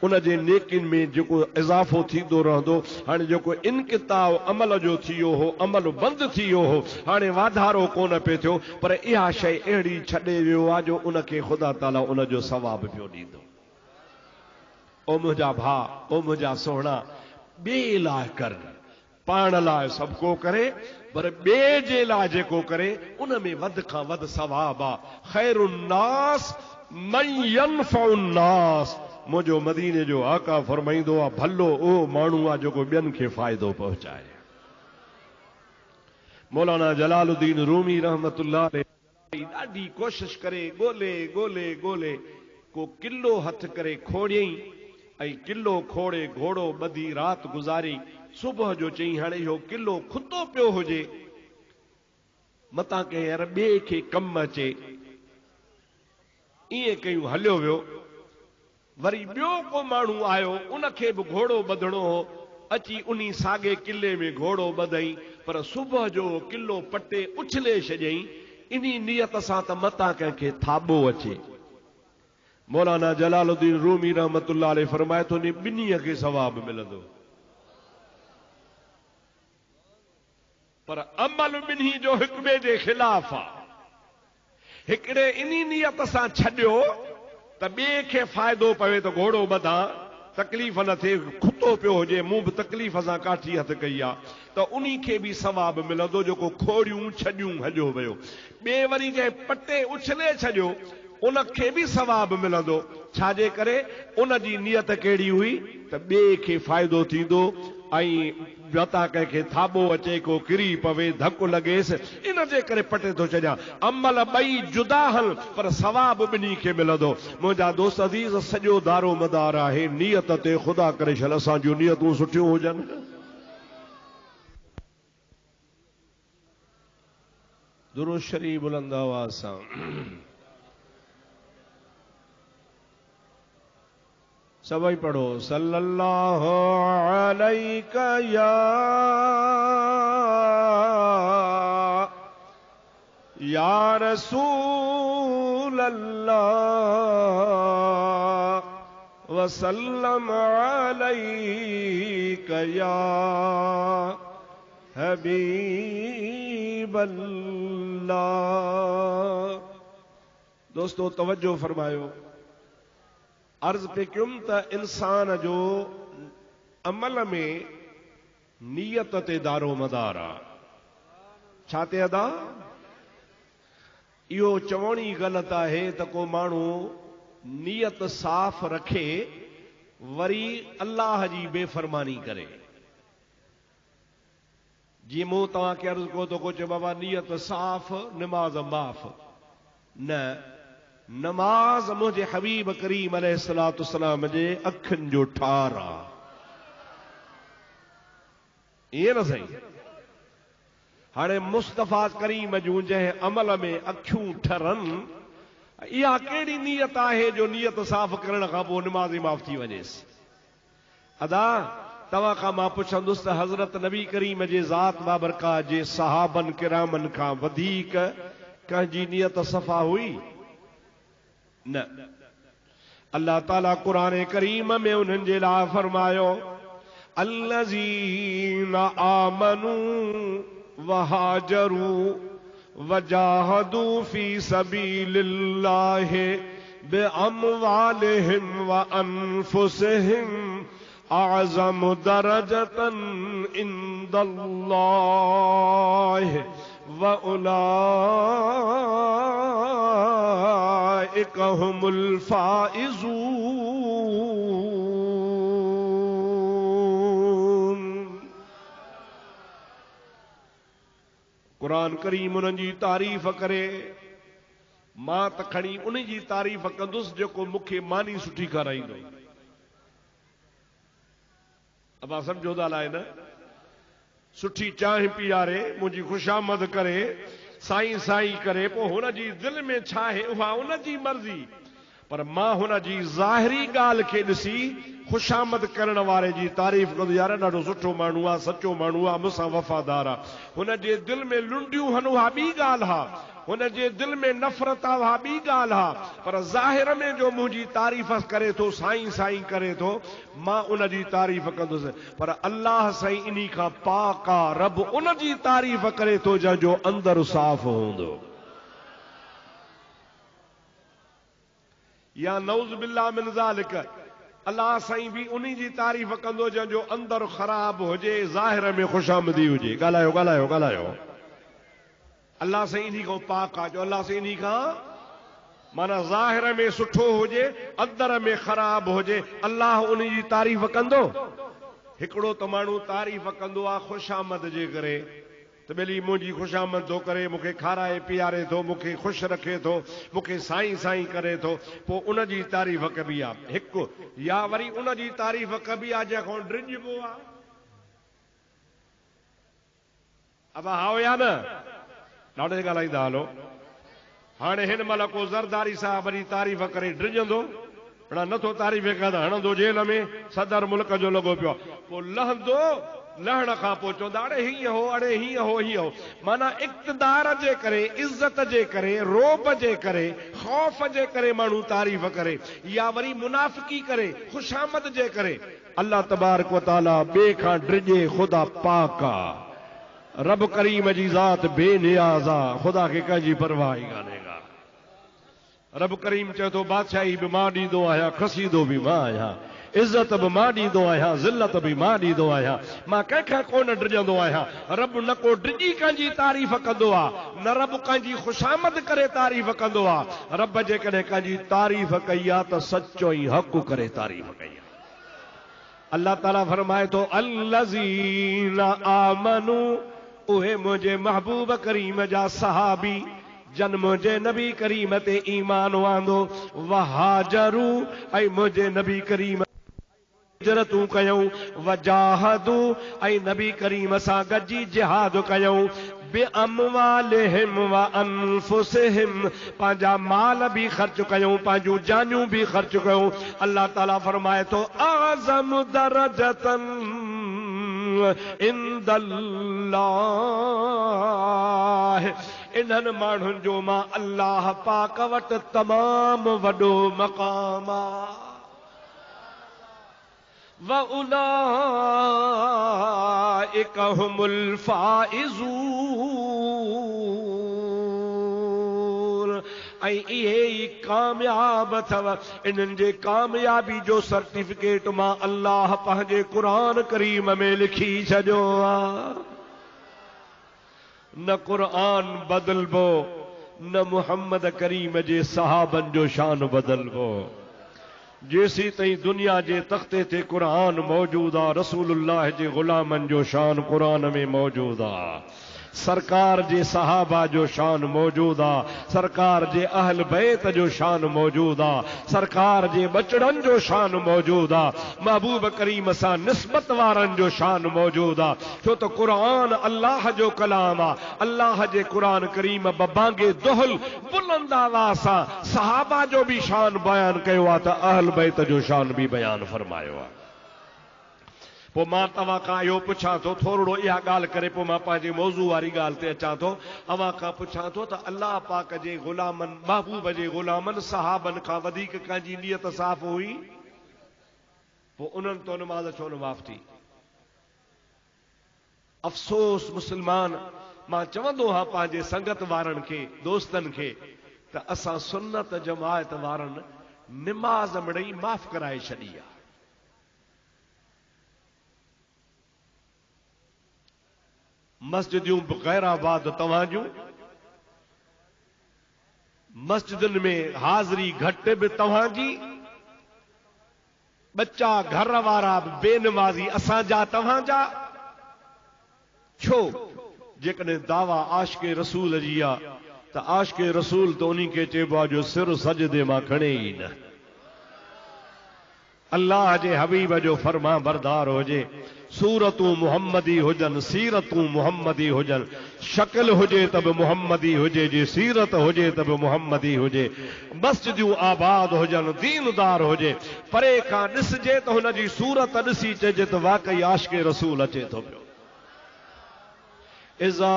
उन जे नेकिन में जेको इज़ाफ़ो थींदो रहंदो, हाणे जेको इनकिताब अमल जो थी वियो हो, अमल बंदि थी वियो हो, हाणे वाधारो कोन पियो थियो, पर इहा शइ अहिड़ी छॾे वियो आहे जो उनखे ख़ुदा ताला उन जो सवाब पियो ॾींदो। ओ मुंहिंजा भाउ, ओ मुंहिंजा सोहणा, ॿिए लाइ कर, पाण लाइ सभु को करे, पर ॿिए जे लाइ जेको करे उन में वध खां वधि सवाब आहे। ख़ैरुन्नास मन यनफ़उन्नास, मुंहिंजो मदीने जो आका फरमाईंदो आहे भलो उहो माण्हू आहे जेको ॿियनि खे फ़ाइदो पहुचाए। मौलाना जलालुद्दीन रूमी रहमतुल्लाह अलैहि ॾाढी कोशिश करे ॻोल्हे ॻोल्हे ॻोल्हे को किलो हथ करे खोड़ियईं ऐं किलो खोड़े घोड़ो ॿधी राति गुज़ारी। सुबुह जो चई हाणे इहो किलो खुतो पियो हुजे, मतां कंहिं यार ॿिए खे कमु अचे, ईअं कयूं हलियो वियो। वरी ॿियो को माण्हू आयो, उनखे बि घोड़ो ॿधणो हो, अची उन्ही साॻे किले में घोड़ो ॿधई, पर सुबुह जो किलो पटे उछले छॾियईं इन्ही नियत सां त मतां कंहिंखे थाॿो अचे। मौलाना जलालुद्दीन रूमी रहमतुल्लाह अलैहि फरमाए थो ॿिन्हीअ खे सवाब मिलंदो, पर अमल ॿिन्ही जो हिक ॿिए जे ख़िलाफ़ आहे। हिकिड़े इन्ही नियत सां छॾियो त ॿिए खे फ़ाइदो पवे त घोड़ो ॿधां, तकलीफ़ न थिए, खुतो पियो हुजे, मूं बि तकलीफ़ सां काठी हथ कई आहे, त उन्ही खे बि सवाब मिलंदो जेको खोड़ियूं छॾियूं हलियो वियो। ॿिए वरी जंहिं पटे उछले छॾियो उनखे बि सवाब मिलंदो। छाजे करे? उन जी नियत कहिड़ी हुई त ॿिए खे फ़ाइदो थींदो ऐं मतां कंहिंखे थाॿो अचे, को किरी पवे, धकु लॻेसि, इन जे करे पटे थो छॾियां। अमल ॿई जुदा हल पर सवाब ॿिन्ही खे मिलंदो। मुंहिंजा दोस्त अज़ीज़, सॼो दारो मदार आहे नियत ते। ख़ुदा करे छल असां जूं नियतूं सुठियूं हुजनि। दुरूद शरीफ बुलंद आवाज़ सां सभई पढ़ो। सल्लल्लाहु अलैका या रसूल अल्लाह वसल्लम अलैका या हबीब अल्लाह। दोस्तों तवज्जो फरमायो। अर्ज पे क्युम त इंसान जो अमल में नियत ते दारो मदार आहे। छा ते अदा? इहो चवण ई ग़लति आहे त को माण्हू नियत साफ़ रखे वरी अल्लाह जी बेफ़रमानी करे। जीअं मूं तव्हांखे अर्ज़ कयो त को चए बाबा नियत साफ़, निमाज़ माफ़। न, नमाज़ मुंहिंजे हबीब करीम अलैहिस्सलातु वस्सलाम जे अखियुनि जो ठार आहे। ईअं न सही? हाणे मुस्तफ़ा करीम जूं जंहिं अमल में अखियूं ठरनि, इहा कहिड़ी नियत आहे जो नियत साफ़ करण खां पोइ निमाज़ माफ़ थी वञेसि? अदा तव्हां खां मां पुछंदुसि त हज़रत नबी करीम जे ज़ात बाबरका जे सहाबन किरामन खां वधीक कंहिंजी नियत सफ़ा हुई? न। अल्लाह ताला कुरान करीम में उन्हनि जे लाइ फरमायो अल्लज़ीना आमनू वहाजरू वजाहदू फी सबीलिल्लाहि बिअमवालिहिम व अनफुसिहिम अअज़म दरजतन इंदल्लाहि व उलाइका हुमुल फाइज़ून। कुरान करीम उन्हनि जी तारीफ़ करे, मां त खणी उन जी तारीफ़ कंदुसि जेको मूंखे मानी सुठी कराईंदो। अब सम्झो था अलाए न, सुठी चांहि पीआरे, मुंहिंजी खुशामद करे, साईं साईं करे, पोइ हुन जी दिलि में छा आहे उहा उन जी मर्ज़ी, पर मां हुन जी ज़ाहिरी ॻाल्हि खे ॾिसी खुशामद करण वारे जी तारीफ़ कंदो, यार ॾाढो सुठो माण्हू आहे, सचो माण्हू आहे, मूंसां वफ़ादार आहे। हुन जे दिलि में लुंडियूं हन उहा ॿी ॻाल्हि आहे, हुन जे दिलि में नफ़रत आहे उहा ॿी ॻाल्हि आहे, पर ज़ाहिर में जो मुंहिंजी तारीफ़ करे थो, साईं साईं करे थो, मां उन जी तारीफ़ कंदुसि। पर अल्लाह साईं इन्ही खां पाक आहे, रब उन जी तारीफ़ करे थो जंहिंजो अंदरु साफ़ हूंदो। या नऊज़ बिल्लाह मिन ज़ालिक, अल्लाह साईं भी उन्ही जी तारीफ़ कंदो जंहिंजो अंदर ख़राब हुजे, ज़ाहिर में खुशामदी हुजे। ॻाल्हायो ॻाल्हायो ॻाल्हायो। अल्लाह साईं इन्ही खां पाक आहे, जो अल्लाह साईं इन्ही खां माना ज़ाहिर में सुठो हुजे, अंदर में ख़राब हुजे, अल्लाह उन्ही जी तारीफ़ कंदो। हिकिड़ो त माण्हू तारीफ़ कंदो आहे खुशामद जे करे, त ॿेली मुंहिंजी खुशामद थो करे, मूंखे खाराए पीआरे थो, मूंखे ख़ुशि रखे थो, मूंखे साईं साईं करे थो, पोइ उन जी तारीफ़ कबी आहे हिकु। या वरी उन जी तारीफ़ कबी आहे जंहिंखां ड्रिजबो आहे। अब हाओ या न, ॾाढे ॻाल्हाईंदा हलो। हाणे हिन महिल को ज़रदारी साहब जी तारीफ़ करे ड्रिजंदो, नथो तारीफ़ कंदा हणंदो जेल में, सदर मुल्क जो लॻो पियो, पोइ लहंदो, लहण खां पोइ चवंदा अड़े हीअं हो, अड़े हीअं हो, हीअं हो। माना इक़्तिदार जे करे, इज़त जे करे, रोब जे करे, ख़ौफ़ जे करे माण्हू तारीफ़ करे, या वरी मुनाफ़िकी करे, खुशामद जे करे। अल्लाह तबारक व तआला ॿिए खां ड्रिजे, ख़ुदा पाक आहे, रब करीम जी ज़ात बेनियाज़ आहे, ख़ुदा खे कंहिंजी परवाह ई कान्हे का। रब करीम चए थो बादशाही बि मां ॾींदो आहियां, खसीदो बि मां आहियां, इज़त बि मां ॾींदो आहियां, ज़िल्लत बि मां ॾींदो आहियां, मां कंहिंखां कोन ड्रिजंदो आहियां। रब न को ड्रिजी कंहिंजी तारीफ़ कंदो आहे, न रब कंहिंजी खुशामद करे तारीफ़ कंदो आहे। रब जेकॾहिं कंहिंजी तारीफ़ कई आहे त सचो ई हक़ करे तारीफ़ कई आहे। अल्लाह ताला फरमाए थो अल्लज़ीना आमनू, उहे मुंहिंजे महबूब करीम जा सहाबी जन मुंहिंजे नबी करीम ते ईमान वांदो, वहाजरू ऐं मुंहिंजे नबी करीम हिजरतूं कयूं, वजाहदू ऐं नबी करीम सां गॾिजी जिहाद कयूं, बिअमवालिहिम व अनफुसिहिम, पंहिंजा माल भी ख़र्च कयूं, पंहिंजूं जानियूं भी ख़र्च कयूं। अल्लाह ताला फरमाए थो आज़म दरजतन इंदल्लाह, इन्हनि माण्हुनि जो मां अल्लाह पाक वटि तमामु वॾो मक़ाम आहे। व उलाइक हुमुल फाइज़ून, ऐं इहे ई कामयाब अथव। इन्हनि जे कामयाबी जो सर्टिफिकेट मां अल्लाह पंहिंजे क़ुरान करीम में लिखी छॾियो आहे। न क़ुरान बदलबो, न मुहम्मद करीम जे सहाबन जो शान बदलबो। जेसी ताईं दुनिया जे तख्ते ते क़ुरान मौजूद आहे, रसूलुल्लाह जे ग़ुलामन जो शान क़ुरान में मौजूद आहे, सरकार जे सहाबा जो शान मौजूद आहे, सरकार जे अहल बैत जो शान मौजूद आहे, सरकार जे बचड़न जो शान मौजूद आहे, महबूब करीम सां निस्बत वारन जो शान मौजूद आहे। छो त क़ुरान अल्लाह जो कलाम आहे। अल्लाह जे क़ुरान करीम बबांगे दुहल बुलंद आवाज़ सां सहाबा जो भी शान बयान कयो आहे, त अहल बैत जो शान भी बयान फरमायो आहे। पोइ मां तव्हां खां इहो पुछां थो, थोरो इहा ॻाल्हि करे पोइ मां पंहिंजे मौज़ू वारी ॻाल्हि ते अचां थो। अव्हां खां पुछां थो त अल्लाह पाक जे ग़ुलामन, महबूब जे ग़ुलामन, सहाबन खां वधीक कंहिंजी नियत साफ़ हुई? पोइ उन्हनि तो नमाज़ छो न माफ़ थी? अफ़सोस मुस्लमान, मां चवंदो आहियां पंहिंजे संगत वारनि खे, दोस्तनि खे, त असां सुन्नत जमायत वारनि निमाज़ मिड़ई माफ़ कराए छॾी आहे। मस्जिदूं गैराबाद तव्हांजूं, मस्जिदुनि में हाज़िरी घटि बि तव्हांजी, बच्चा घर वारा बेनमाज़ी असांजा तव्हांजा। छो? जेकॾहिं दावा आशिक़े रसूल जी आहे त आशिक़े रसूल त उन्हीं खे चइबो आहे जो सिर सजदे मां खणे ई न, अल्लाह जे हबीब जो फरमा बरदार हुजे। सूरतूं मुहम्मदी हुजन, सीरतूं मुहम्मदी हुजन, शक्ल हुजे त बि मुहम्मदी हुजे, जे सीरत हुजे त बि मुहम्मदी हुजे, मस्जिदूं आबाद हुजन, दीनदार हुजे, परे खां ॾिसजे त हुन जी सूरत ॾिसी चइजे त वाकई आशिक़े रसूल अचे थो पियो। इज़ा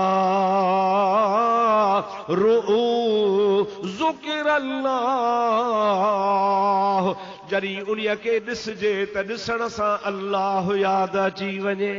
रुऊ ज़ुकिर अल्लाह, जॾहिं उन्हीअ खे ॾिसजे त ॾिसण सां अल्लाह यादि अची वञे,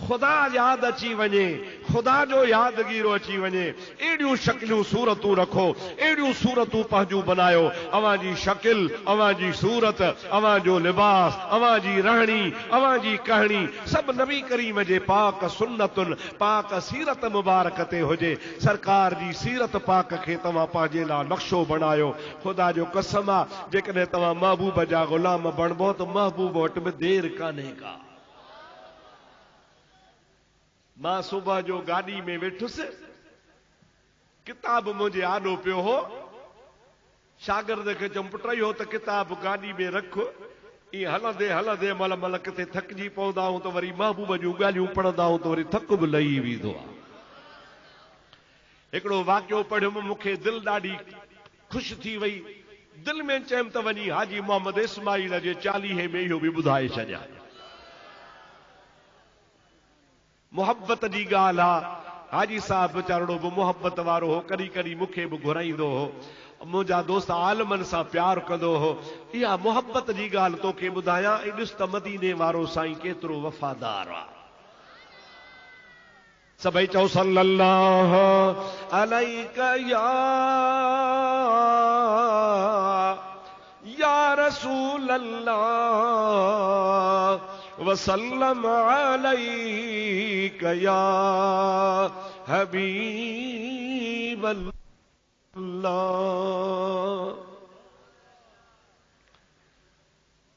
ख़ुदा यादि अची वञे, ख़ुदा जो यादगीरो अची वञे। अहिड़ियूं शक्लियूं सूरतूं रखो, अहिड़ियूं सूरतूं पंहिंजूं बनायो, अवां जी शकिल, अवां जी सूरत, अवां जो लिबास, अवां जी रहणी, अवां जी कहाणी सभु नबी करीम जे पाक सुन्नतुन पाक सीरत मुबारक ते हुजे। सरकार जी सीरत पाक खे तव्हां पंहिंजे लाइ नक्शो बणायो। ख़ुदा जो कसम आहे, जेकॾहिं तव्हां महबूब जा ग़ुलाम बणबो त महबूब वटि बि देरि कान्हे का। मां सुबुह जो गाॾी में वेठुसि, किताब मुंहिंजे आॾो पियो हो, शागिर्द खे चयुमि पुट इहो त किताब गाॾी में रख। ईअं हलंदे हलंदे मल मल किथे थकिजी पवंदा आहियूं त वरी महबूब जूं ॻाल्हियूं पढ़ंदा आहियूं त वरी थक बि लही वेंदो आहे। हिकिड़ो वाक़ियो पढ़ियुमि, मूंखे दिलि ॾाढी ख़ुशि थी वई। दिलि में चयुमि त वञी हाजी मोहम्मद इस्माइल जे 40 में इहो बि ॿुधाए छॾियां। मोहब्बत जी ॻाल्हि आहे, हाजी साहब वीचारो बि मोहब्बत वारो हो, कॾहिं कॾहिं मूंखे बि घुराईंदो हो, मुंहिंजा दोस्त आलमनि सां प्यार कंदो हो। इहा मोहब्बत जी ॻाल्हि तोखे ॿुधायां, ऐं ॾिस त मदीने वारो साईं केतिरो वफ़ादार आहे। सभई चओ सल्लल्लाहु अलैका या रसूल अल्लाह वसल्लम अलैका या हबीब अल्लाह।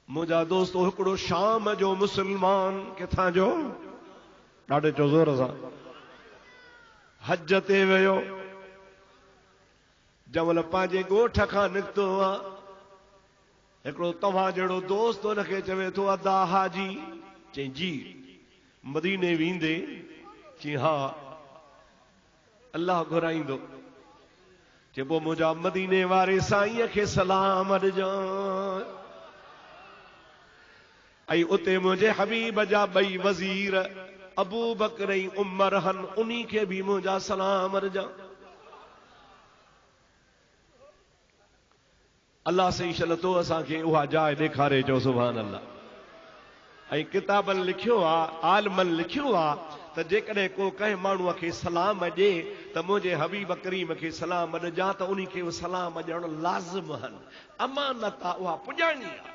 मुंहिंजा दोस्त हिकिड़ो शाम जो मुसलमान, किथां जो, ॾाढे चो ज़ोर सां, हज ते वियो, जंहिंमहिल पंहिंजे ॻोठ खां निकितो आहे, हिकिड़ो तव्हां जहिड़ो दोस्त हुनखे चवे थो अदा हाजी, चई जी मदीने वेंदे, चई हा अल्लाह घुराईंदो। चइबो मुंहिंजा मदीने वारे साईं खे सलाम ॾिजांइ। ऐं उते मुंहिंजे हबीब जा 2 वज़ीर अबू बकर ऐं उमर हन, उन्हीं खे बि मुंहिंजा सलाम ॾिजां। अल्लाह सही शलतो असांखे उहा जाइ ॾेखारे, चओ सुभान अल्लाह। ऐं किताबनि लिखियो आहे, आलमनि लिखियो आहे त जेकॾहिं को कंहिं माण्हूअ खे सलाम ॾे त मुंहिंजे हबीब करीम खे सलाम ॾिजां, त उन्हीं खे सलाम ॾियणु लाज़िम आहिनि, अमानत आहे, उहा पुॼाइणी आहे।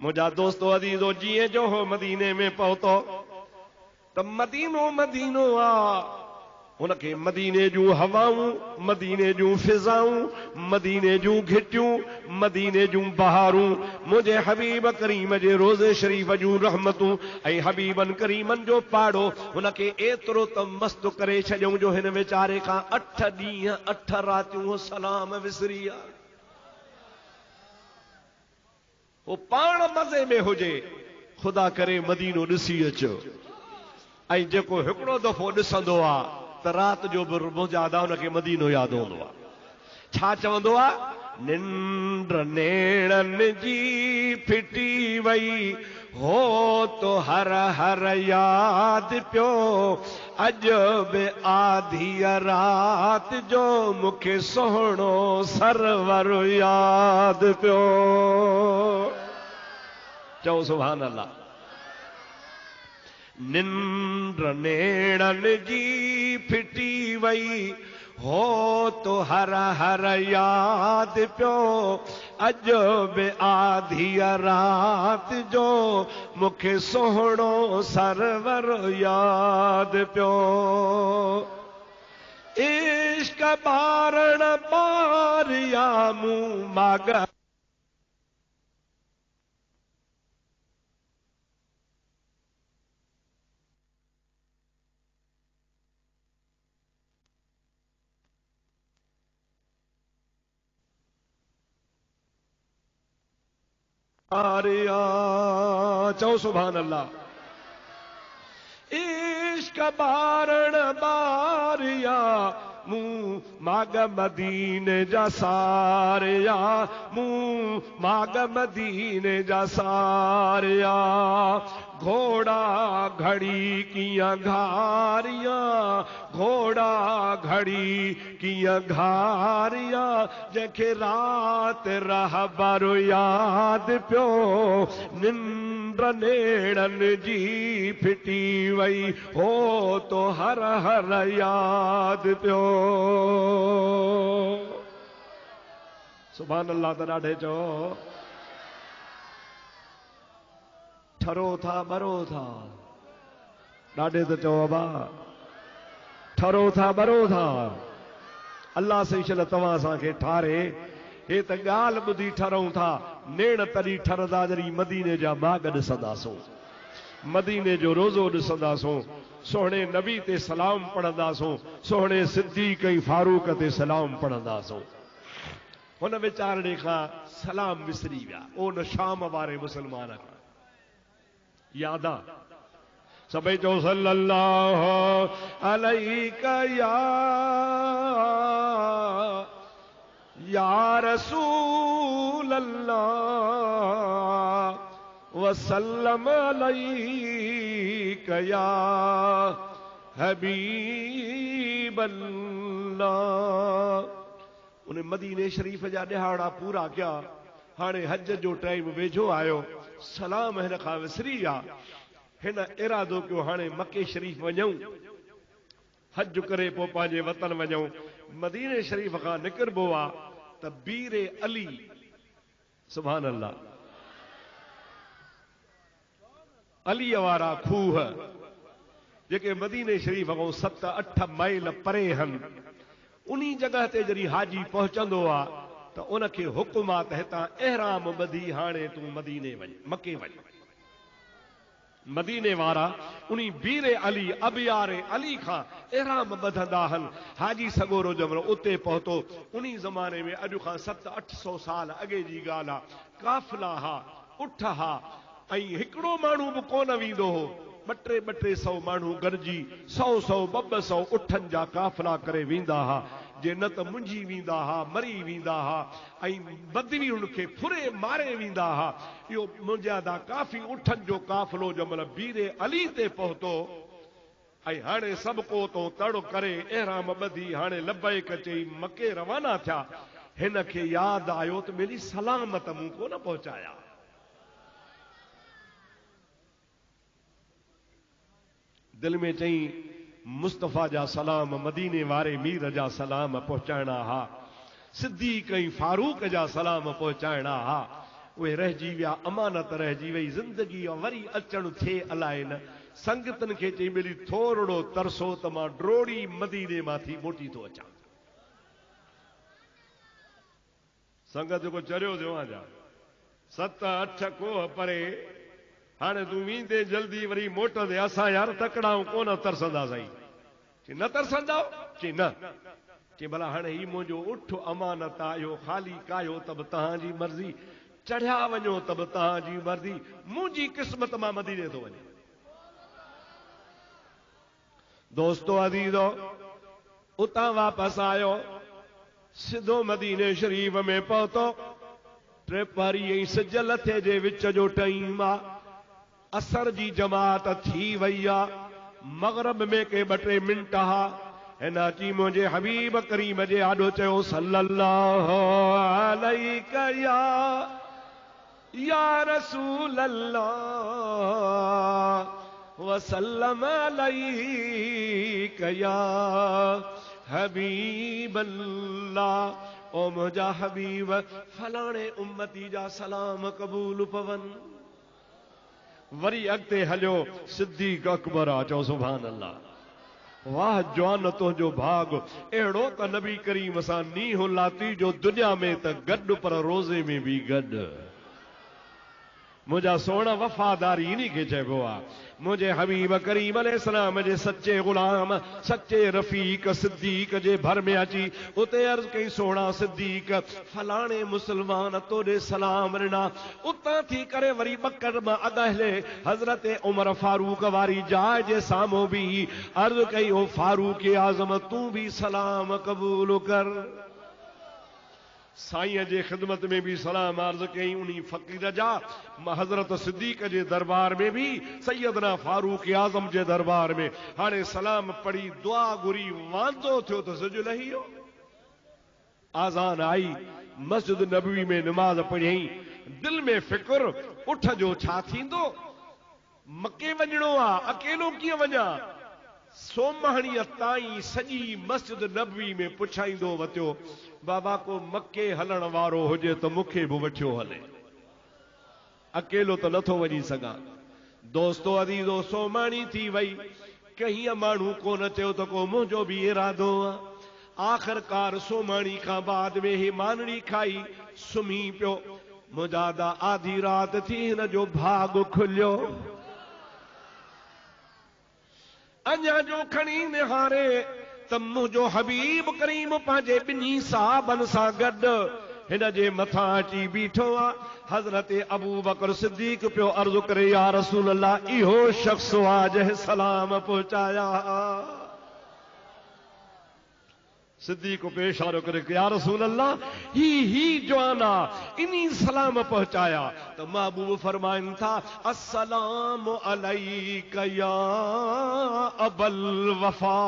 मुंहिंजा दोस्तो अज़ीज़ो जीअं जो हो मदीने में पहुतो त मदीनो मदीनो आहे, हुनखे मदीने जूं हवाऊं, मदीने जूं फिज़ाऊं, मदीने जूं घिटियूं, मदीने जूं बहारूं, मुंहिंजे हबीब करीम जे रोज़े शरीफ़ जूं रहमतूं ऐं हबीबनि करीमनि जो पाड़ो हुनखे एतिरो त मस्त करे छॾियऊं जो हिन वीचारे खां 8 ॾींहं 8 रातियूं सलाम विसरी आहे। वो पाण मज़े में हुजे, ख़ुदा करे मदीनो ॾिसी अचो। ऐं जेको हिकिड़ो दफ़ो ॾिसंदो आहे त राति जो बि मुंहिंजा हुनखे मदीनो यादि हूंदो आहे। छा चवंदो आहे, निंड नेड़नि जी फिटी वई हो तो हर हर यादि पियो, अॼु बि आधी राति जो मूंखे सोहणो सरवर यादि पियो। चओ सुभान अल्लाह। निंड नेड़नि जी फिटी वई हो तो हर हर यादि पियो, अॼु बि आधी राति जो मूंखे सोहणो सरवर यादि पियो। इश्क ॿारण ॿारिया मूं माग आरिया चओ सुभान अल्लाह। इश्क बारण बारिया मूं माग मदीने जा सारिया, मूं माग मदीने जा सारिया। घोड़ा घड़ी किया घारिया, घोड़ा घड़ी किया घारिया। जंहिंखे रात रहबर याद पियो, निंड नेड़न जी फिटी वई, हो तो हर हर याद पियो। सुभान अल्लाह त ॾाढे चओ। ठरो था बरो था, ॾाढे त चओ अबा। ठरो था बरो था, अल्लाह सही तव्हां असांखे ठारे। हे त ॻाल्हि ॿुधी ठरूं था, नेण तॾहिं ठरंदा जॾहिं मदीने जा बाग ॾिसंदासूं, मदीने जो रोज़ो ॾिसंदासूं, सोहणे नबी ते सलाम पढ़ंदासूं, सोहणे सिद्दीक़ ऐं फारूक ते सलाम पढ़ंदासूं। हुन वीचारणे खां सलाम विसरी विया, ओन शाम वारे मुसलमान खां याद आ। सभई चओ सल्लल्लाहु अलैका या रसूल अल्लाह वसल्लम अलैका या हबीब अल्लाह। उन मदीने शरीफ जा ॾिहाड़ा पूरा कया। हाणे हज जो टाइम वेझो आयो, सलाम हिन खां विसरी विया। हिन इरादो कयो हाणे मके शरीफ वञूं, हज करे पोइ पंहिंजे वतन वञूं। मदीने शरीफ खां निकिरबो आहे त बीरे अली, सुभान अल्लाह, अलीअ वारा खूह जेके मदीने शरीफ खां 7-8 माइल परे हन, उन्ही जगह ते जॾहिं हाजी पहुचंदो आहे त उनखे हुकुम आहे त हितां एहराम ॿधी हाणे तूं मदीने वञ, मके वञ। मदीने वारा उन्ही बीरे अली, अबियारे अली खां एहराम ॿधंदा हन। हाजी सगोरो जमलो उते पहुतो। उन्ही ज़माने में अॼु खां 700-800 साल अॻे जी ॻाल्हि आहे। काफ़िला हा, उठ हा, ऐं हिकिड़ो माण्हू बि कोन वेंदो हो। 200-200 माण्हू गॾिजी 100-100, 200 उठनि जा काफ़िला करे वेंदा हा। जे न त मुंझी वेंदा हा, मरी वेंदा हा, ऐं बदवी उनखे फुरे मारे वेंदा हा। इहो मुंहिंजा काफ़ी उठनि जो काफ़िलो जमल बीरे अली ते पहुतो, ऐं हाणे सभु को तो तड़ करे एहराम ॿधी हाणे लबैक चई मके रवाना थिया। हिन खे यादि आयो त मेरी सलामत मूं कोन पहुचाया। दिल में चई मुस्तफ़ा जा सलाम, मदीने वारे मीर जा सलाम पहुचाइणा हा, सिद्दीक़ ऐं फारूक जा सलाम पहुचाइणा हा। उहे रहिजी विया, अमानत रहिजी वई। ज़िंदगी वरी अचणु थिए अलाए न। संगतनि खे चई मिली थोरो तरसो त मां ड्रोड़ी मदीने मां थी मोटी थो अचां। संगत जेको चरियो थियो आहे जा 7-8 कोह परे, हाणे तूं वेंदे जल्दी वरी मोटंदे, असां यार तकड़ा कोन तरसंदा साईं। चई न तरसंदा? चई न। चई भला हाणे ही मुंहिंजो उठ अमानत आहे, इहो ख़ाली कायो त बि तव्हांजी मर्ज़ी, चढ़िया वञो त बि तव्हांजी मर्ज़ी, मुंहिंजी क़िस्मत मां मदीने थो वञे। दोस्तो अज़ीज़ो, उतां वापसि आयो, सिधो मदीने शरीफ में पहुतो। 3 पहरी ऐं सिज लथे जे विच जो टाइम आहे। असर जी जमात थी वई आहे। मगरब में के 2-3 मिंट हा। हिन अची मुंहिंजे हबीब करीम जे आॾो चयो सल्लल्लाहु अलैका या रसूल अल्लाह वसल्लम अलैका या हबीब अल्लाह। ओ मुंहिंजा हबीब, फलाणे उम्मती जा सलाम क़बूल पवन। वरी अॻिते हलियो, सिद्दीक़ अकबर आ, चओ सुभान अल्लाह। वाह जवान तुंहिंजो भाग, अहिड़ो त नबी करीम सां नींहुं लाती जो दुनिया में त गॾु पर रोज़े में बि गॾु। मुझा सोना वफादारी इन्हीं के चइबो आ। मुझे हबीब करीम अलैहिस्सलाम जे सच्चे गुलाम सच्चे रफीक सिद्दीक जे भर में अची उते अर्ज कई सोना सिद्दीक फलाणे मुसलमान तोड़े सलाम ॾिना। उतां थी करे वरी बकर मां अगहले हजरत उमर फारूक वारी जाइ जे साम्हूं भी अर्ज कई ओ फारूक आज़म तू भी सलाम क़बूल कर। साईं जे खिदमत में भी सलाम अर्ज कई। उन्हीं फकीर जा हजरत सिद्दीक जे दरबार में भी सैयदना फारूक आजम जे दरबार में हाणे सलाम पढ़ी दुआ घुरी वांदो थियो तो सिज लही वियो। आज़ान आई मस्जिद नबवी में नमाज पढ़ियई। दिल में फिक्र उठ जो छा थींदो। मके वञणो आ अकेलो कीअं वञा। सोमहणीअ ताईं सॼी मस्जिद नबवी में पुछाईंदो वतियो बाबा को मके हलण वारो हुजे तो मूंखे बि वठियो हले। अकेलो तो नथो वञी सघां। दोस्तो अदीज़ो सोमाणी थी वई। कहीं माण्हू कोन चयो त को मुंहिंजो बि इरादो आहे। आख़िरकार सोमाणी खां बाद में ही मानड़ी खाई सुम्ही पियो। मुजादा आधी रात थी हिन जो भाग खुलियो। अञा जो खणी निहारे त मुंहिंजो हबीब करीम पंहिंजे ॿिन्ही साहबनि सां गॾु हिन जे मथां अची बीठो आहे। हज़रत अबू बकर सिद्दीक पियो अर्ज़ करे या रसूल अल्लाह इहो शख्स आहे जंहिं सलाम पहुचाया। सिद्दीक पे इशारो करे या रसूल अल्लाह ही जवाना इन्हीं सलाम पहुंचाया। तो महबूब फरमाइन था अस्सलाम अलैका या अबल वफा।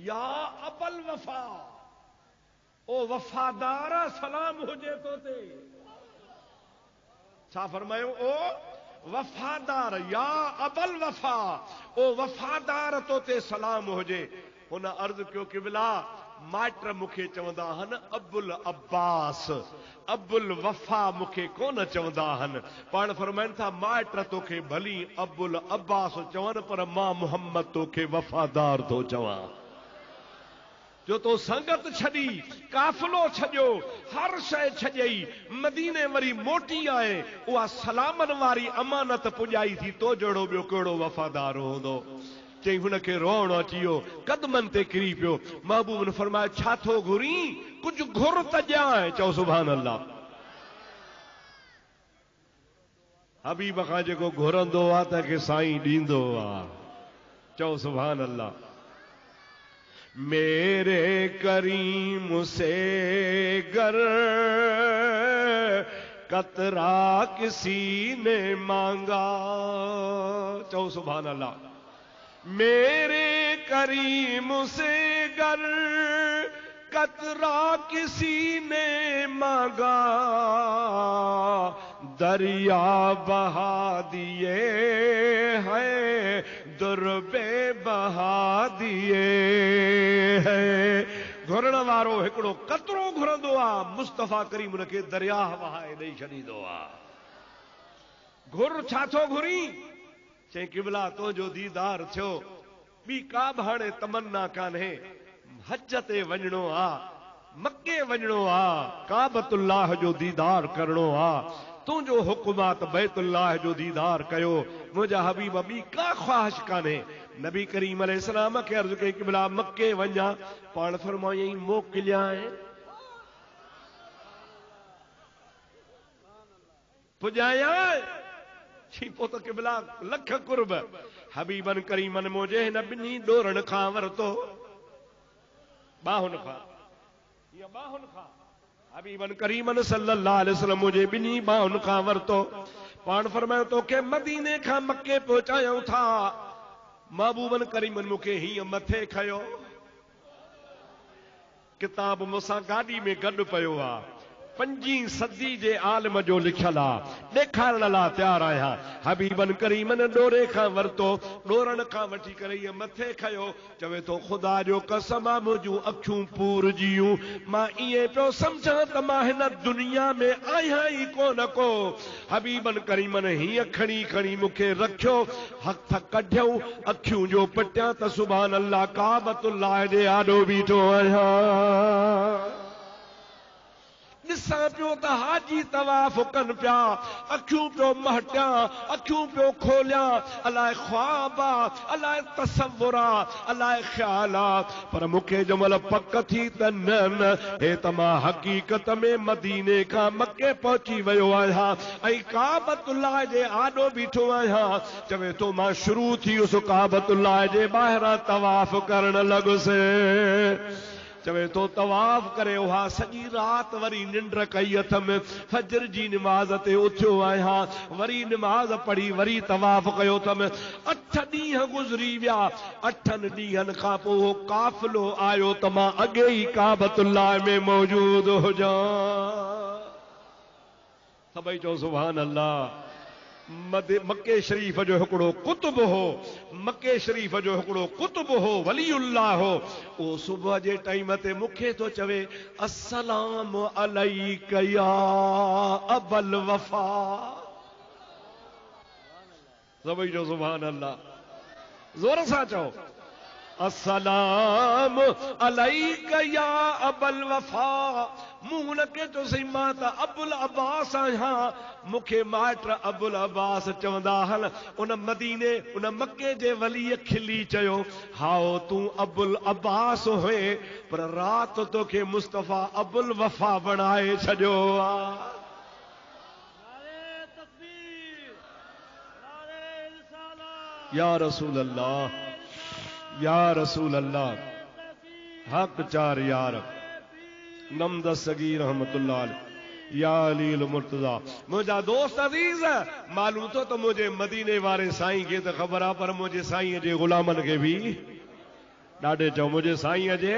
या अबल वफा ओ वफादार सलाम हुजे तो ते। छा फरमायो ओ वफादार या अबल वफा ओ वफादार तो ते सलाम हुजे। हुन अर्ज कयो किबला माइट मूंखे चवंदा आहिनि अबुल अब्बास अबुल वफा मूंखे कोन चवंदा आहिनि। पाण फरमाइनि था माइट तोखे भली अबुल अब्बास चवनि पर मां मोहम्मद तोखे वफादार थो चवां। जो तो संगत छड़ी काफिलो छॾियो हर शइ छॾियई मदीने वरी मोटी आए उहा सलामन वारी अमानत पुॼाई थी तो जहिड़ो ॿियो कहिड़ो वफ़ादार हूंदो। चई हुनखे रोअण अची वियो कदमनि ते किरी पियो। महबूब ने फरमायो छा थो घुरी कुझु घुर त ॼाए। चओ सुभान अल्लाह। हबीब खां जेको घुरंदो आहे त के साईं ॾींदो आहे। चओ सुभान अल्लाह। मेरे करीम से गर कतरा किसी ने मांगा। चो सुभान अल्लाह। मेरे करीम से गर कतरा किसी ने मांगा दरिया बहा दिए हैं दुर्बे बहा दिए हैं। घुरण वारो हिकिड़ो कतरो घुरंदो आहे मुस्तफ़ा करीम उनखे दरिया वहाए ॾेई छॾींदो आहे। घुर छा थो घुरी। चई किबला तुंहिंजो दीदार थियो ॿी का बि हाणे तमन्ना कान्हे। हज ते वञणो आहे मके वञणो आहे काबतुल्लाह जो दीदार करणो आहे। तुंहिंजो हुकुम आहे त बैतुल्लाह जो दीदार कयो। मुंहिंजा हबीब ॿी का ख्वाहिश कान्हे। नबी करीम अलैहिस्सलाम खे अर्ज़ कई किबला मके वञा। पाण फरमायई मोकिलियां पुॼाया छी पोइ त किबला लख कुर्ब हबीबन करीमन मुंहिंजे हिन ॿिन्ही ॾोरनि खां वरितो। बाहुनि खां या बाहुनि खां हबीबन करीमन सल्लल्लाहु अलैहि वसल्लम मुझे ॿिन्ही बाहुनि खां वरितो। पाण फरमायो तोखे मदीने खां मके पहुचायूं था। महबूबन करीमन मूंखे हीअं मथे खयो। किताब मूंसां गाॾी में गॾु पियो आहे 5वीं सदी जे आलिम जो लिखियल आहे। ॾेखारण लाइ तयारु आहियां। हबीबन करीमन ॾोरे खां वरितो ॾोरनि खां वठी करे इहे मथे खयो। चवे थो ख़ुदा जो कसम आहे मुंहिंजूं अखियूं पूर जियूं। मां ईअं पियो सम्झां त मां हिन दुनिया में आहियां ई कोन को। हबीबन करीमन हीअं खणी खणी मूंखे रखियो हथ कढियऊं अखियूं जो पटियां त सुभान अल्लाह काबतुल्लाह जे आॾो बीठो आहियां। ॾिसां पियो त हाजी तवाफ़ कनि पिया, अखियूं पियो महटिया, अखियूं पियो खोलियां, अलाए ख्वाब आ, अलाए तसव्वुर आ, अलाए ख्याल आ, पर मूंखे जमल पक थी त न हे त मां हक़ीक़त में मदीने खां मके पहुची वियो आहियां ऐं काबतुल्लाह जे आॾो बीठो आहियां। चवे तो मां शुरू थी उस काबतुल्लाह जे ॿाहिरां तवाफ़ करण लॻुसि। चवे तो तवाफ करे उहा सॼी रात वरी निंड कई अथमि, फजर जी निमाज़ ते उथियो आहियां, वरी निमाज़ पढ़ी, वरी तवाफ कयो अथमि। 8 ॾींहं गुज़री विया। 8 ॾींहंनि खां पोइ उहो काफ़िलो आयो त मां अॻे ई काबतुल्लाह में मौजूद हुजां। सभई चओ सुभान अल्लाह। मके शरीफ जो हिकिड़ो कुतुब हो, मके शरीफ जो हिकिड़ो कुतुब हो, वलीउल्लाह हो। उहो सुबुह जे टाइम ते मूंखे तो चवे अस्सलाम अलैक या अबल वफा। सभई जो सुभान अल्लाह, जोर सां चओ अस्सलाम अलैक या अबल वफा। मूं हुनखे चयोसि मां त अबुल अब्बास आहियां, मूंखे माइट अबुल अब्बास चवंदा हल। उन मदीने उन मके जे वलीअ खिली चयो हाओ तूं अबुल अब्बास हुए, पर रात तोखे मुस्तफ़ा अबुल वफा बणाए छॾियो आ। या रसूल अल्लाह, या रसूल अल्लाह, हक चार यार नमद सगीर रहमतुल्लाह अलैह या अलील मुर्तजा। मुंहिंजा दोस्त अज़ीज, मालूम तो त मुंहिंजे मदीने वारे साईं खे त ख़बर आहे, पर मुंहिंजे साईं जे ग़ुलामनि खे बि ॾाढे चओ, मुंहिंजे साईं जे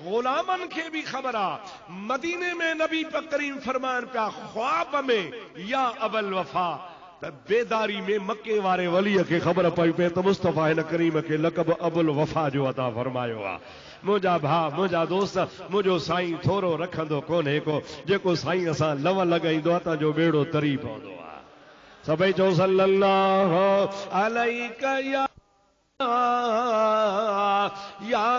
ग़ुलामनि खे बि ख़बर आहे। मदीने में नबी करीम फरमान पिया ख्वाब में या अबल वफा, त बेदारी में मके वारे वलीअ खे ख़बर पई पए त मुस्तफ़ा हिन करीम खे लक़ब अबुल वफा जो अता फरमायो आहे। मुंहिंजा भाउ, मुंहिंजा दोस्त, मुंहिंजो साईं थोरो रखंदो कोन्हे को, जेको साईं असां लव लॻाईंदो आहे त जो बेड़ो तरी पवंदो आहे। सभई चओ सल्लल्लाहु अलैका या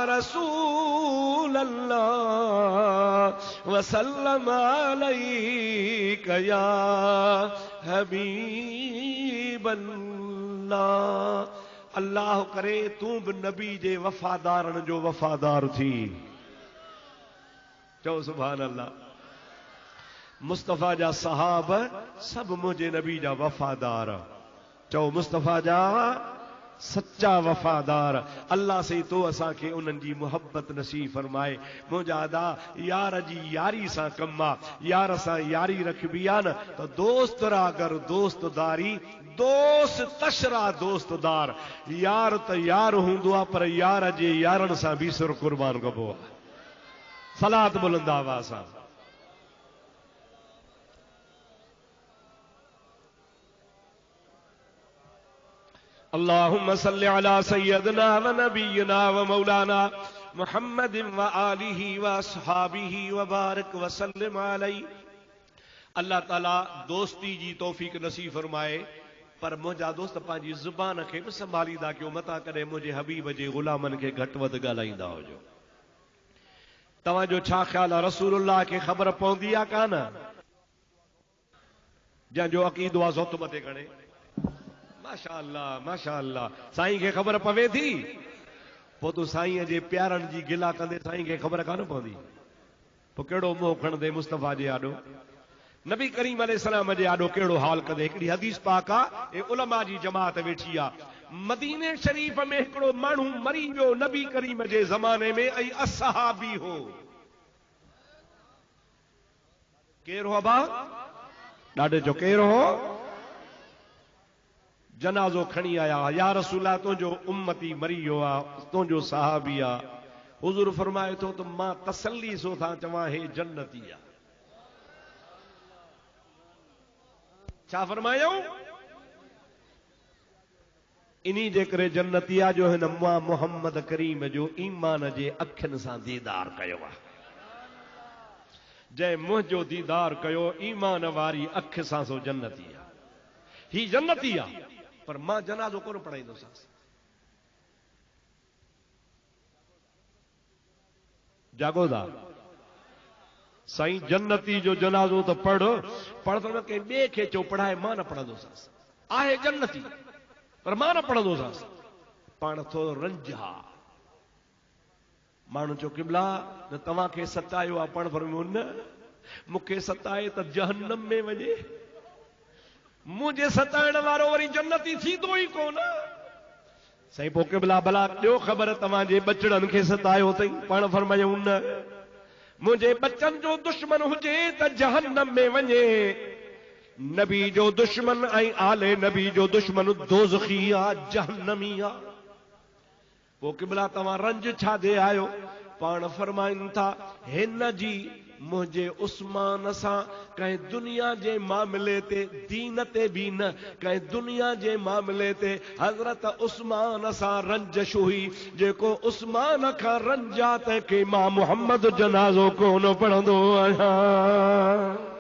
रसूल अल्लाह वसल्लम अलैका या हबीब अल्लाह। अल्लाह करे तूं बि नबी जे वफ़ादारनि जो वफ़ादार थी। चओ सुभान अल्लाह। मुस्तफ़ा जा सहाब सभु मुंहिंजे नबी जा वफ़ादार। चओ मुस्तफ़ा जा सच्चा वफ़ादार। अल्लाह से तो असांखे उन्हनि जी मुहब्बत नसीब फरमाए। मुंहिंजा अदा यार जी यारी सां कमु आहे। यार सां यारी रखबी आहे न त दोस्त रा अगरि दोस्तदारी, दोस्त तशरा दोस्तदार। यार त यार हूंदो आहे, पर यार जे यारनि सां बि सिर कुर्बान कबो आहे। सलात बुलंद आवाज़ सां। अल्लाहुम्मा सल्लि अला सय्यदना व नबीना व मौलाना मुहम्मद व आलिहि व अस्हाबिहि व बारिक व सल्लिम अलैहि। अल्लाह ताला दोस्ती जी तौफीक नसीब फरमाए। पर मुंहिंजा दोस्त पंहिंजी ज़ुबान खे बि संभालींदा कयो, मता कॾहिं मुंहिंजे हबीब जे ग़ुलामनि खे घटि वधि ॻाल्हाईंदा हुजो। तव्हांजो छा ख़्याल आहे? रसूलुल्लाह खे ख़बर पवंदी आहे कान? जंहिंजो अक़ीदो आहे ज़ोत मथे खणे। माशा अल्लाह, माशा अल्लाह। साईं खे ख़बर पवे थी? पोइ तूं साईं जे प्यारनि जी गिला कंदे साईं खे ख़बर कान पवंदी? पोइ कहिड़ो मोह खणंदे मुस्तफ़ा जे आॾो, नबी करीम अलैहिस्सलाम जे आॾो कहिड़ो हाल कंदे? हिकिड़ी हदीस पाक आहे, उलमा जी जमात वेठी आहे। मदीने शरीफ में हिकिड़ो माण्हू मरी वियो नबी करीम जे ज़माने में, ऐं असहाबी हो। केरु हो भाउ? ॾाढे जो केरु हो? जनाज़ो खणी आया। या रसूला तुंहिंजो उम्मती मरी वियो आहे, तुंहिंजो सहाबी आहे। हुज़ूर फरमाए थो त मां तसल्ली सो था चवां हे जन्नती आहे। छा फरमायूं? इन्ही जे करे जन्नती आहे जो हिन मां मोहम्मद करीम जो ईमान जे अखियुनि सां दीदार कयो आहे। जंहिं मुंहिंजो दीदार कयो ईमान वारी अखि सां, सो जन्नती आहे। ही जन्नती आहे, पर मां जनाज़ो कोन पढ़ाईंदोसांसि। जागो था? साईं जन्नती जो जनाज़ो तो पढ़ तो न कंहिं ॿिए खे चो पढ़ाए, मां न पढ़ंदोसांसि। आहे जन्नती पर मां न पढ़ंदोसांसि। पाण थोरो रंज हा। माण्हू चो क़िबला न तव्हांखे सतायो आहे, पाण फरमायो न मूंखे सताए त जहन्नम में वञे, मुंहिंजे सताइण वारो वरी जन्नती थींदो ई कोन। साईं पोइ क़िबला भला ॾियो ख़बर तव्हांजे बचड़नि खे सतायो अथई? पाण फरमायूं न, मुंहिंजे बच्चनि जो दुश्मन हुजे त जहन्नम में वञे, नबी जो दुश्मन ऐं आले नबी जो दुश्मन दोज़खी आहे, जहन्नमी आहे। पोइ क़िबला तव्हां रंज छा दे आयो? पाण फरमाइनि था हिन जी मुंहिंजे उस्मान सां कंहिं दुनिया जे मामले ते, दीन ते बि न, कंहिं दुनिया जे मामले ते हज़रत उस्मान सां रंजश हुई। जेको उस्मान खां रंजा त के मां मुहम्मद जनाज़ो कोन पढ़ंदो आहियां।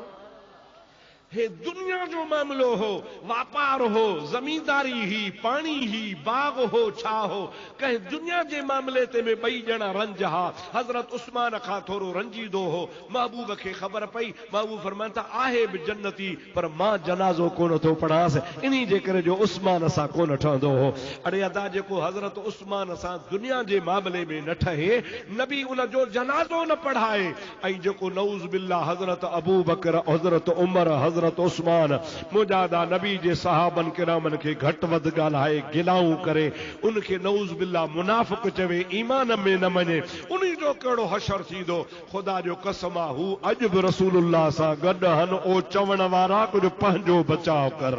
हे दुनिया जो मामलो हो, वापार हो, जमींदारी ही, पानी ही, बाग हो, छा हो, कंहिं दुनिया जे मामले ते में ॿई ॼणा रंज हा। हज़रत उस्मान खां थोरो रंजीदो हो। महबूब खे ख़बर पई, महबूब फरमाइनि था आहे बि जन्नती पर मां जनाज़ो कोन थो पढ़ांसि, इन्ही जे करे जो उस्मान सां कोन ठहंदो हो। अड़े अदा जेको हज़रत उस्मान सां दुनिया जे मामले में न ठहे, नबी उन जो जनाज़ो न पढ़ाए। ऐं जेको नऊज़ बिल्लाह हज़रत अबू बकर, हज़रत उमर, हज़रत उस्मान मुजादा नबी जे सहाबन किरामन खे घट वध ॻाल्हाए, गिलाऊं करे, उनखे नऊज़ बिल्लाह मुनाफ़िक़ चवे, ईमान में न मञे, उन्ही जो कहिड़ो हशर थींदो। ख़ुदा जो कसम आहे हू अॼु बि रसूलुल्लाह सां गॾु हन। ओ चवण वारा कुझु पंहिंजो बचाव कर।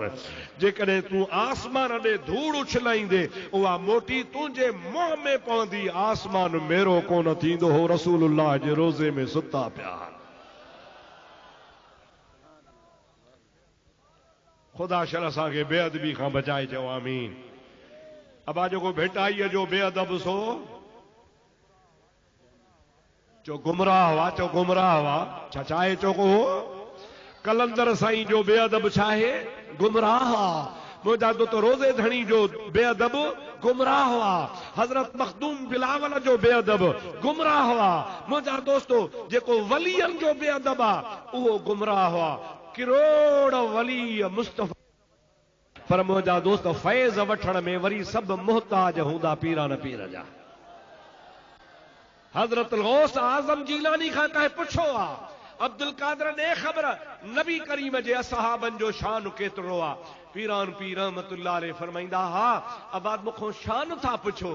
जेकॾहिं तूं आसमान ॾे धूड़ उछलाईंदे उहा मोटी तुंहिंजे मुंहं में पवंदी, आसमान मेरो कोन थींदो हो। रसूलुल्लाह जे रोज़े में सुता पिया। खुदा शर असांखे बेअदबी खां बचाए चओ आमीन। अबा जेको भेटाईअ जो बेअदब सो चो गुमराह हुआ, चो गुमराह हुआ। छा चाहे चो को कलंदर साईं जो बेअदब छा आहे? गुमराह हुआ। मुंहिंजा तो रोज़े धणी जो बेअदब गुमराह हुआ। हज़रत मखदूम बिलावल जो बेअदब गुमराह हुआ। मुंहिंजा दोस्तो जेको वलियन जो बेअदब आहे उहो गुमराह हुआ। किरोड़ वली मुस्तफ़ा, पर मुंहिंजा दोस्त फैज़ वठण में वरी सभु मुहताज हूंदा पीरान पीर जा। हज़रत गौस आज़म जीलानी खां कंहिं पुछो आहे, अब्दुल कादर ॾे ख़बर नबी करीम जे असहाबन जो शान केतिरो आहे? पीरान पीर रहमतुल्लाह अलैह फरमाईंदा हा अबाद मूंखों शान था पुछो,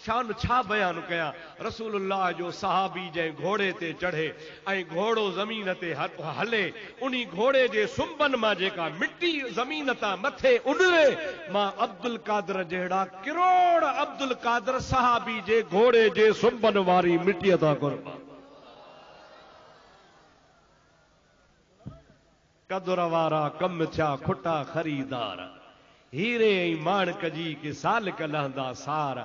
शान छा बयान कयां? रसूलुल्लाह जो सहाबी जंहिं घोड़े ते चढ़े ऐं घोड़ो ज़मीन ते हले, उन्ही घोड़े जे सुंबन मां जेका मिट्टी ज़मीन तां मथे उॾे, मां अब्दुल कादर जहिड़ा किरोड़ अब्दुल कादर सहाबी जे घोड़े जे सुंबन वारी मिट्टीअ तां कुर्बान। कदुर वारा कम थिया खुटा खरीदार, हीरे ऐं माणक जी के सालिक लहंदा सार,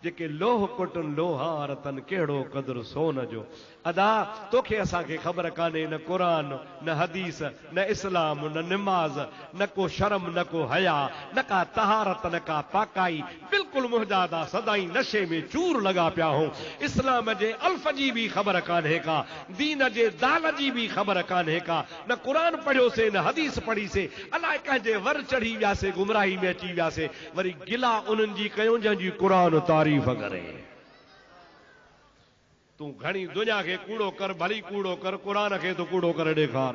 जेके लोह कुटन लोहार तन कहिड़ो कदुर सोन जो। अदा तोखे असांखे ख़बर कान्हे न क़ुरान न हदीस न इस्लाम न निमाज़ न को शर्म न को हया न का तहारत न का पाकाई, बिल्कुलु मुहजादा सदाई नशे में चूर लगा पिया हो। इस्लाम जे अल्फ जी भी ख़बर कान्हे का, दीन जे दाल जी भी ख़बर कान्हे का, न क़ुरान पढ़ियोसीं न हदीस पढ़ीसीं, अलाए कंहिंजे वर चढ़ी वियासीं, गुमराही में अची वियासीं, वरी गिला उन्हनि जी कयूं जंहिंजी क़ुरान तारीफ़ करे। तू घणी दुनिया के कूड़ो कर, भली कूड़ो कर, कुरान के तो कूड़ो कर ॾेखार।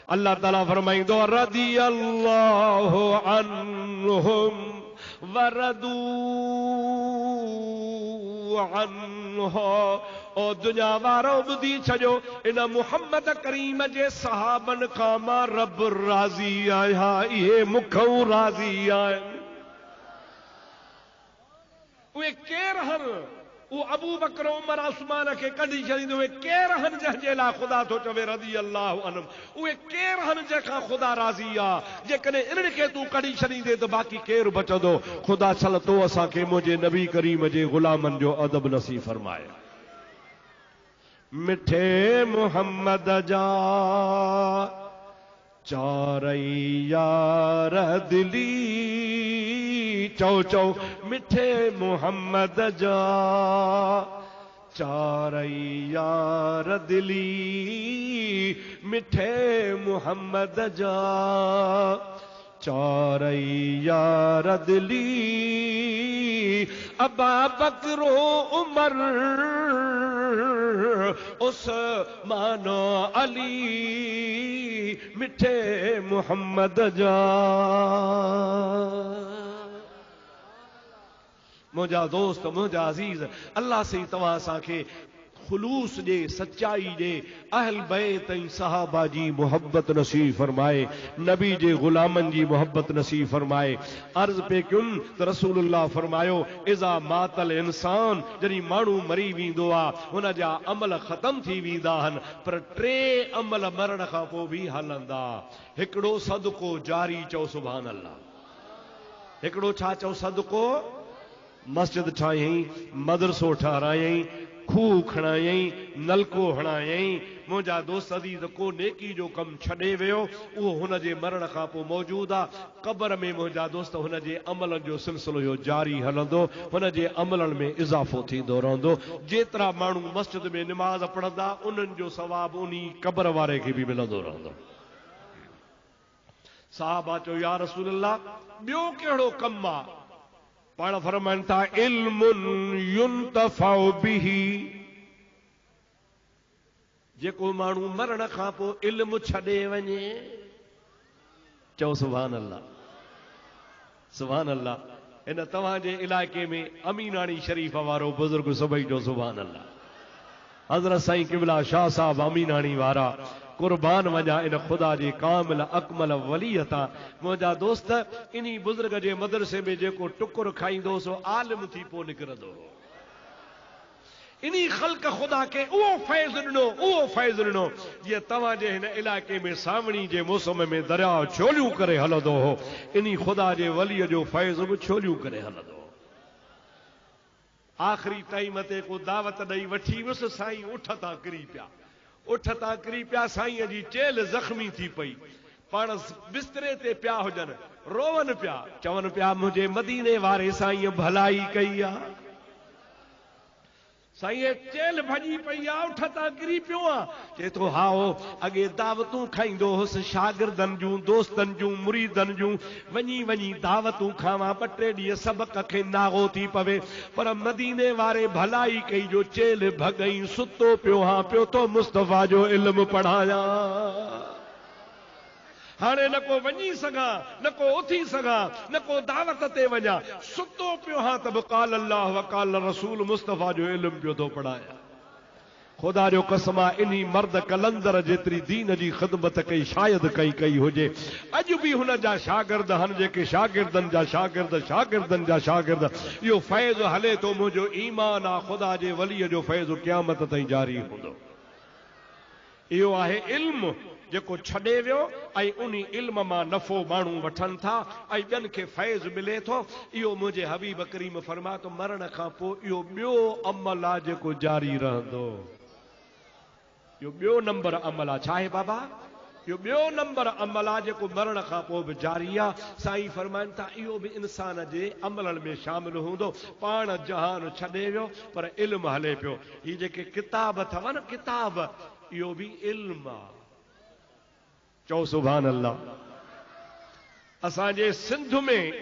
अल्लाह ताला फरमाईंदो रदी अल्लाहु अन्हुम वरदू अन्हु। ओ दुनिया वारो ॿुधी छॾियो, इन मुहम्मद करीम जे सहाबन खां मां रब राज़ी आहियां, इहे मूंखों राज़ी आहिनि। उहे केर हन? वो अबू बकर उमर उस्मान के कढी छॾींदो। उहे केर हन जंहिंजे लाइ ख़ुदा थो चवे रज़ी अल्लाहु अन्हुम? उहे केर हन जंहिंखां ख़ुदा राज़ी आहे? जेकॾहिं इन्हनि खे तूं कढी छॾींदे त बाक़ी केरु बचंदो? ख़ुदा छल तो असांखे मुंहिंजे नबी करीम जे ग़ुलामनि जो अदब नसीब फरमाए। मिठे मुहम्मद जा चारई यार दिली, चौ चौ मिठे मुहम्मद जा चारई यार दिली मिठे मोहम्मद जा, चारई यार दिली अबा बकरो उमर उस्मानो अली मिठे मोहम्मद जा। मुझा दोस्त मुझा अजीज अल्लाह से तवां असांखे खुलूस जे सच्चाई जे अहल बैत ऐं सहाबा जी मोहब्बत नसीब फरमाए, नबी जे गुलामन जी मोहब्बत नसीब फरमाए। अर्ज पे क्युन त रसूलुल्लाह फरमायो इज़ा मातल इंसान, जॾहिं माण्हू मरी वेंदो आहे हुन जा अमल ख़त्म थी वेंदा आहिनि, पर टे अमल मरण खां पोइ बि हलंदा। हिकिड़ो सदको जारी, चओ सुभान अल्लाह। हिकिड़ो छा चओ? सदको। मस्जिद ठाहियईं, मदरसो ठारायईं, खूह खणायईं, नलको हणायईं। मुंहिंजा दोस्त अज़ीज़ को नेकी जो कमु छॾे वियो उहो हुन जे मरण खां पोइ मौजूदु आहे। क़ब्र में मुंहिंजा दोस्त हुन जे अमलनि जो सिलसिलो इहो जारी हलंदो, हुन जे अमलनि में इज़ाफ़ो थींदो रहंदो। जेतिरा माण्हू मस्जिद में निमाज़ पढ़ंदा उन्हनि जो सवाबु उन क़ब्र वारे खे बि मिलंदो रहंदो। साहबा चयो या रसूल अल्लाह ॿियो कहिड़ो कमु आहे? पाण फरमाइनि था इल्मुन युंतफउ बिही, जेको माण्हू मरण खां पोइ इल्मु छॾे वञे, चओ सुभान अल्लाह सुभान अल्लाह। इन तव्हांजे इलाइक़े में अमीनाणी शरीफ़ वारो बुज़ुर्ग सभई जो सुभान अल्लाह। हज़रत साईं क़िबला शाह साहब अमीनाणी वारा कुर्बान वञा इन खुदा जे कामिल अकमल वलीअत आहे। मुंहिंजा दोस्त इन्ही बुज़ुर्ग जे मदरसे में जेको टुकुर खाईंदो सो आलिम थी पोइ निकिरंदो। इन्ही ख़ल्क़ खुदा खे उहो फैज़ ॾिनो, उहो फैज़ ॾिनो जीअं तव्हांजे हिन इलाइक़े में सावणी जे मौसम में दरिया छोलियूं करे हलंदो हो, इन्ही खुदा जे वलीअ जो फैज़ बि छोलियूं करे हलंदो। आख़िरी टाइम ते को दावत ॾेई वठी वियुसि, साईं उठ तां किरी पिया, उठ तां किरी पिया, साईं जी चेल ज़ख़्मी थी पई, पाण बिस्तरे ते पिया हुजनि, रोवन पिया, चवनि पिया मुंहिंजे मदीने वारे साईं भलाई कई आहे। साईं चेल भॼी पई आहे, उठ तां किरी पियो आहे। चए थो हा अॻे दावतूं खाईंदो हुउसि शागिर्दनि जूं, दोस्तनि जूं, मुरीदनि जूं, वञी वञी दावतूं खावां, ॿ टे ॾींहं सबक़ खे नागो थी पवे, पर मदीने वारे भलाई कई जो चेल भॻई सुतो पियो हा, पियो तो मुस्तफ़ा जो इल्मु पढ़ायां। हाणे न को वञी सघां, न को उथी सघां, न को दावत ते वञा, सुतो पियो हा त बि क़ाल अल्लाह व क़ाल रसूल मुस्तफ़ा जो इल्मु पियो थो पढ़ायां। खुदा जो कसम आहे इन्ही मर्द कलंदर जेतिरी दीन जी ख़िदमत कई शायदि कई हुजे। अॼु बि हुन जा शागिर्द आहिनि जेके शागिर्दनि जा शागिर्द, शागिर्दनि जा शागिर्द। इहो फैज़ हले थो, मुंहिंजो ईमान आहे खुदा जे वलीअ जो फैज़ क़यामत ताईं जारी हूंदो। इहो आहे इल्मु जेको छॾे वियो ऐं उन इल्म मां नफ़ो माण्हू वठनि था ऐं ॿियनि खे फैज़ मिले थो। इहो मुंहिंजे हबीब करीम फरमा तो मरण खां पोइ इहो ॿियो अमल आहे जेको जारी रहंदो। इहो ॿियो नंबर अमल आहे। छा आहे बाबा? इहो ॿियो नंबर अमल आहे जेको मरण खां पोइ बि जारी आहे। साईं फरमाइनि था इहो बि इंसान जे अमलनि में शामिल हूंदो। पाण जहान छॾे वियो पर इल्मु हले पियो। ही जेके किताब अथव न, किताब, इहो बि इल्मु आहे। चओ सुभान अल्लाह। असांजे सिंध में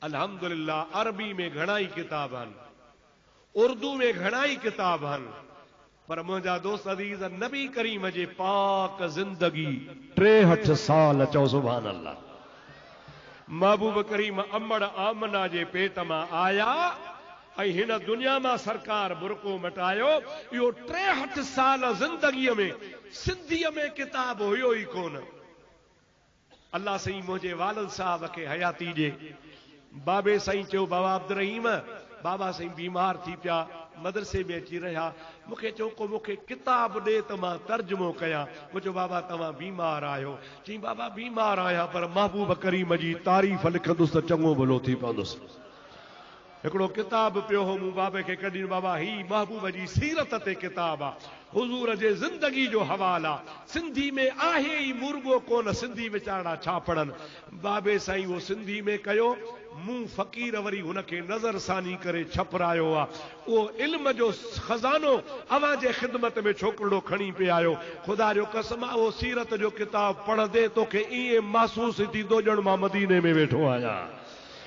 अल्हम्दुलिल्लाह अरबी में घणा ई किताब आहिनि, उर्दू में घणा ई किताब आहिनि, पर मुंहिंजा दोस्त अज़ीज़ नबी करीम जे पाक ज़िंदगी 63 साल, चओ सुभान अल्लाह, महबूब करीम अमड़ आमना जे पेट मां आया ऐं हिन दुनिया मां सरकार बुरको मटायो। इहो 63 साल ज़िंदगीअ में सिंधीअ में किताब हुयो ई कोन। अल्लाह साईं मुंहिंजे वालिद साहब खे हयाती ॾे। बाबे साईं चयो बाबा अब्दुर्रहीम, बाबा साईं बीमार थी पिया, मदरसे में अची रहिया, मूंखे चयो को मूंखे किताब ॾे त मां तर्जुमो कयां। मुंहिंजो बाबा तव्हां बीमार आहियो? चई बाबा बीमार आहियां पर महबूब करीम जी तारीफ़ लिखंदुसि त चङो भलो थी पवंदुसि। हिकिड़ो किताब पियो हो मूं बाबे खे कढी बाबा ही महबूब जी सीरत ते किताब आहे हुजूर जे ज़िंदगी जो हवाला सिंधी में आहे ई मुर्गो कोन सिंधी वीचारा छा पढ़नि बाबे साईं वो सिंधी में कयो मूं फ़क़ीर वरी हुनखे नज़र सानी करे छपरायो आहे उहो इल्म जो खज़ानो अवां जे ख़िदमत में छोकिरो खणी पे आयो ख़ुदा जो कसम आहे उहो सीरत जो किताब पढ़ंदे तोखे ईअं महसूस थींदो ॼण मां मदीने में वेठो आहियां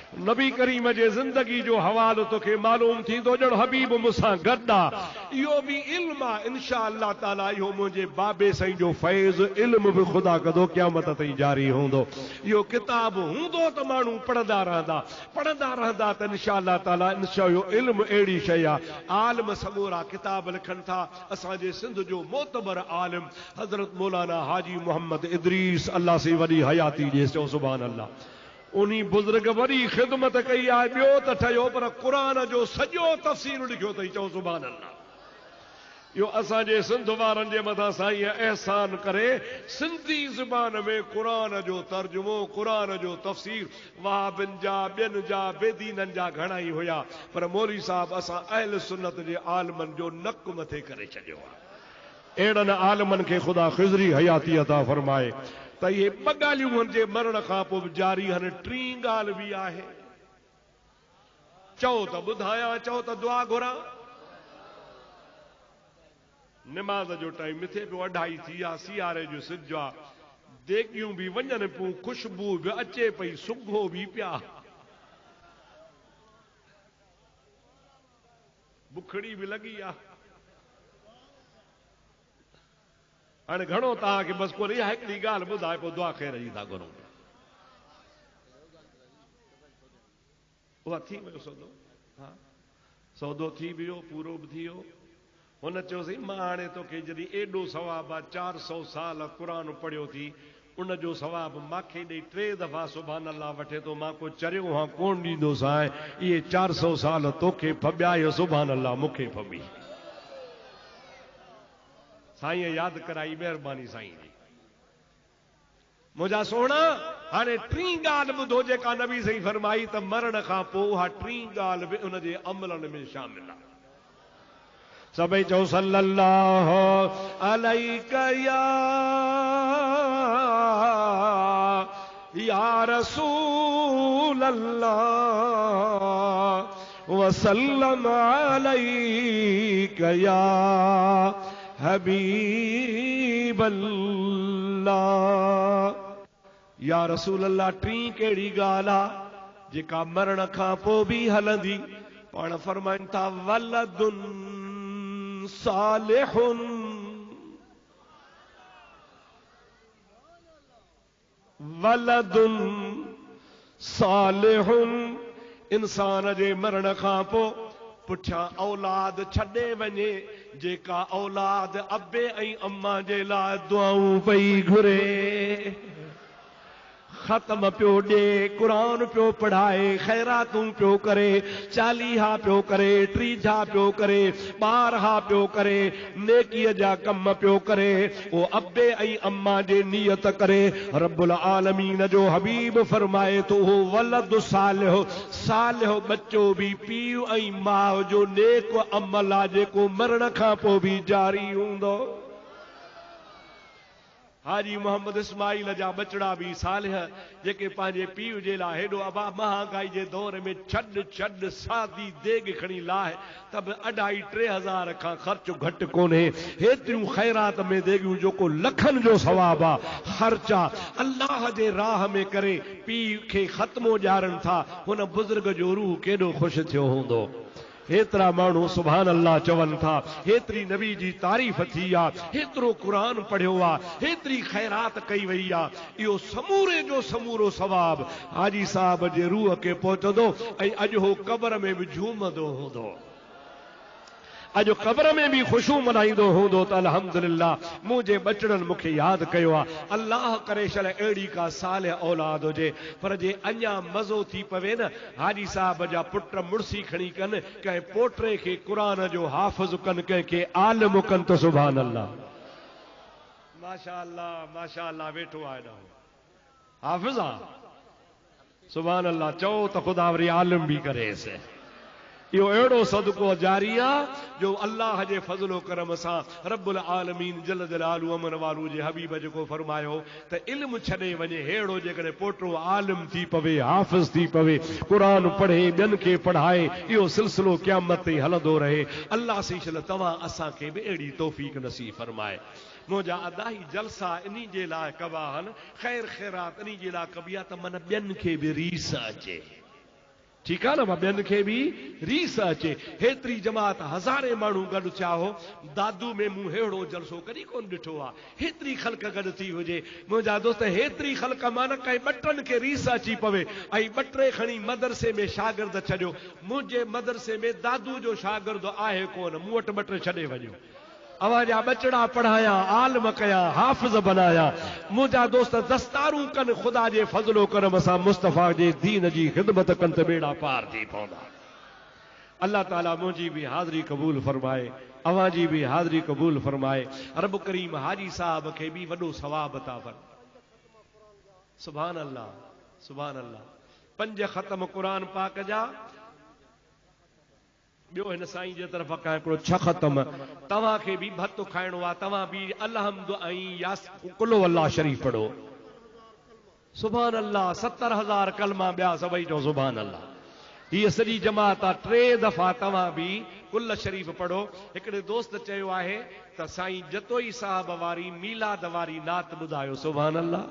नबी करीम जे ज़िंदगी जो हवालो तोखे मालूम थींदो ॼण हबीब मूंसां गॾु आहे इहो बि इल्म आहे इंशा अल्लाह ताला इहो मुंहिंजे बाबे साईं जो फैज़ इल्म बि ख़ुदा कंदो क़यामत ताईं जारी हूंदो इहो किताब हूंदो त माण्हू पढ़ंदा रहंदा त इंशा अल्लाह ताला इंशा इहो इल्म अहिड़ी शइ आहे आलिम समूरा किताब लिखनि था असांजे सिंध जो मोतबर आलिम हज़रत मौलाना हाजी मोहम्मद इदरीस अल्लाह से वॾी हयाती ॾिए चओ सुभान अल्लाह उन्ही बुज़ुर्ग वॾी ख़िदमत कई आहे ॿियो त ठहियो पर क़ुर जो सॼो तफ़सीर लिखियो अथई चओ सुभान अल्लाह इहो असांजे सिंध वारनि जे मथां साईं अहसान करे सिंधी ज़ुबान में क़ुर जो तर्जुमो क़ुर जो तफ़सीर वहाबिन जा ॿियनि जा बेदीननि जा घणा ई हुया पर मौलवी साहब असां अहल सुन्नत जे आलमनि जो नक मथे करे छॾियो आहे अहिड़नि आलमनि खे ख़ुदा ख़िज़री हयाती अता फरमाए त इहे ॿ ॻाल्हियूं हुनजे मरण खां पोइ बि जारी आहिनि टीं ॻाल्हि बि आहे चओ त ॿुधायां चओ त दुआ घुरां निमाज़ जो टाइम मिथे पियो 2:30 थी आहे सियारे जो सिज आहे देगियूं बि वञनि पियूं ख़ुशबू बि अचे पई सुघो बि पिया बुखड़ी बि लॻी आहे हाणे घणो तव्हांखे बसि कोन इहा हिकिड़ी ॻाल्हि ॿुधाए पोइ दुआ ख़ैर जी था घुरूं उहा थी वियो सौदो हा सौदो थी वियो पूरो बि थी वियो हुन चयोसीं मां हाणे तोखे जॾहिं एॾो सवाबु आहे 400 साल क़ुर पढ़ियो थी उन जो सवाबु मूंखे ॾेई 3 दफ़ा सुभान अल्लाह वठे थो मां को चरियो हा कोन ॾींदोसि हाणे इहे 400 साल तोखे फॿिया सुभान अल्लाह मूंखे फॿी साईं यादि कराई महिरबानी साईं जी मुंहिंजा सोना हाणे टीं ॻाल्हि ॿुधो जेका नबी साईं फरमाई त मरण खां पोइ उहा टीं ॻाल्हि बि उन जे अमलनि में शामिल आहे सभई चओ सल्लल्लाहु अलैका या रसूल अल्लाह वसल्लम अलैका या हबीब अल्लाह या रसूल अल्लाह टीं कहिड़ी ॻाल्हि आहे जेका मरण खां पोइ बि हलंदी पाण फरमाइनि था वलदुन सालिहुन वलदुन सालिहुन इंसान जे मरण खां पोइ पुठियां औलाद छॾे वञे जेका औलाद अबे ऐं अम्मा जे लाइ दुआऊं पई घुरे ख़त्म पियो ॾे क़ुरान पियो पढ़ाए ख़ैरातूं पियो करे चालीहा पियो करे टीजा पियो करे 12 पियो करे नेकीअ जा कम पियो करे उहो अबे ऐं अम्मा जे नियत करे रब्बुल आलमीन जो हबीब फरमाए थो उहो वलद सालिह सालिह बच्चो बि पीउ ऐं माउ जो नेक अमल आहे जेको मरण खां पोइ बि जारी हूंदो हाजी मोहम्मद इस्माइल जा बचड़ा भी सालिह जेके पंहिंजे पीउ जे लाइ हेॾो अबा महांगाई जे दौर में छॾ सादी देग खणी लाहे त बि 2,5-3,000 खां ख़र्च घटि कोन्हे हेतिरियूं ख़ैरात में देगियूं जेको लखनि जो सवाब आहे ख़र्च आहे अल्लाह जे राह में करे पीउ खे ख़त्मो ॼाणनि था हुन बुज़ुर्ग जो रूह केॾो ख़ुशि थियो हूंदो हेतिरा माण्हू सुभान अल्लाह चवनि था हेतिरी नबी जी तारीफ़ थी आहे हेतिरो क़ुरान पढ़ियो आहे हेतिरी ख़ैरात कई वई आहे इहो समूरे जो समूरो सवाब हाजी साहब जे रूह खे पहुचंदो ऐं अॼु हो क़ब्र में बि झूमंदो हूंदो अॼु क़ब्र में भी खुशू मनाईंदो हूंदो त अल्हम्दुलिल्लाह मुंहिंजे बचड़नि मूंखे यादि कयो आहे अल्लाह करे छल अहिड़ी का सालिह औलाद हुजे पर जे अञा मज़ो थी पवे न हाजी साहब जा पुट मुड़सी खणी कनि कंहिं पोटे खे क़ुरान जो हाफ़िज़ कनि कंहिंखे आलिम कनि त सुभान अल्लाह माशा अल्लाह वेठो आहे ॾाढो हाफ़िज़ आहे सुभान अल्लाह चओ त ख़ुदा वरी आलिम बि करेसि यो अहिड़ो सदको जारी आहे जो अल्लाह जे फज़लो करम सां रब्बुल आलमीन जल जलालु अमन वालू जे हबीब जेको फरमायो त इल्म छॾे वञे हेड़ो जेकॾहिं पोटो आलिम थी पवे हाफ़िज़ थी पवे क़ुरान पढ़े ॿियनि खे पढ़ाए इहो सिलसिलो क़यामत ताईं हलंदो रहे। अल्लाह सिलसिलो तव्हां असांखे बि अहिड़ी तौफ़ीक़ नसीब फरमाए। मुंहिंजा अदाही जलसा इन्ही जे लाइ कबा आहिनि, ख़ैर ख़ैरात इन्ही जे लाइ कबी आहे त मन ॿियनि खे बि रीस अचे। ठीकु आहे न, मां ॿियनि खे बि रीस अचे। हेतिरी जमात हज़ारे माण्हू गॾु थिया हो, दादू में मूं अहिड़ो जलसो कॾहिं कोन ॾिठो आहे, हेतिरी ख़ल्क गॾु थी हुजे। मुंहिंजा दोस्त हेतिरी ख़ल्क मां न कंहिं ॿटनि खे रीस अची पवे ऐं ॿ टे खणी मदरसे में शागिर्द छॾियो। मुंहिंजे मदरसे में दादू जो शागिर्द आहे कोन, मूं वटि ॿ टे छॾे वञो, अवां जा बचड़ा पढ़ाया, आलिम कया, हाफ़िज़ बनाया। मुंहिंजा दोस्त दस्तारूं कनि ख़ुदा जे फज़लो करम सां मुस्तफ़ा जे दीन जी ख़िदमत कनि त बेड़ा पार थी पवंदा। अल्लाह ताला मुंहिंजी बि हाज़िरी क़बूल फरमाए, अवां जी बि हाज़िरी क़बूल फरमाए। रब करीम हाजी साहब खे बि वॾो सवाब अता फरमाए। सुभान अल्लाह, सुभान अल्लाह। 5 ख़त्म क़ुरान पाक जा, ॿियो हिन साईं जे तरफ़ खां हिकिड़ो 6 ख़त्म। तव्हांखे बि भत खाइणो आहे, तव्हां बि अलहम्दु ऐं यास कुलो अल्लाह शरीफ़ पढ़ो। सुभान अल्लाह। 70,000 कलमा ॿिया सभई चओ सुभान अल्लाह। हीअ सॼी जमात आहे, 3 दफ़ा तव्हां बि कुल शरीफ़ पढ़ो। हिकिड़े दोस्त चयो आहे त साईं जतोई साहब वारी मीलाद वारी नात ॿुधायो। सुभान अल्लाह।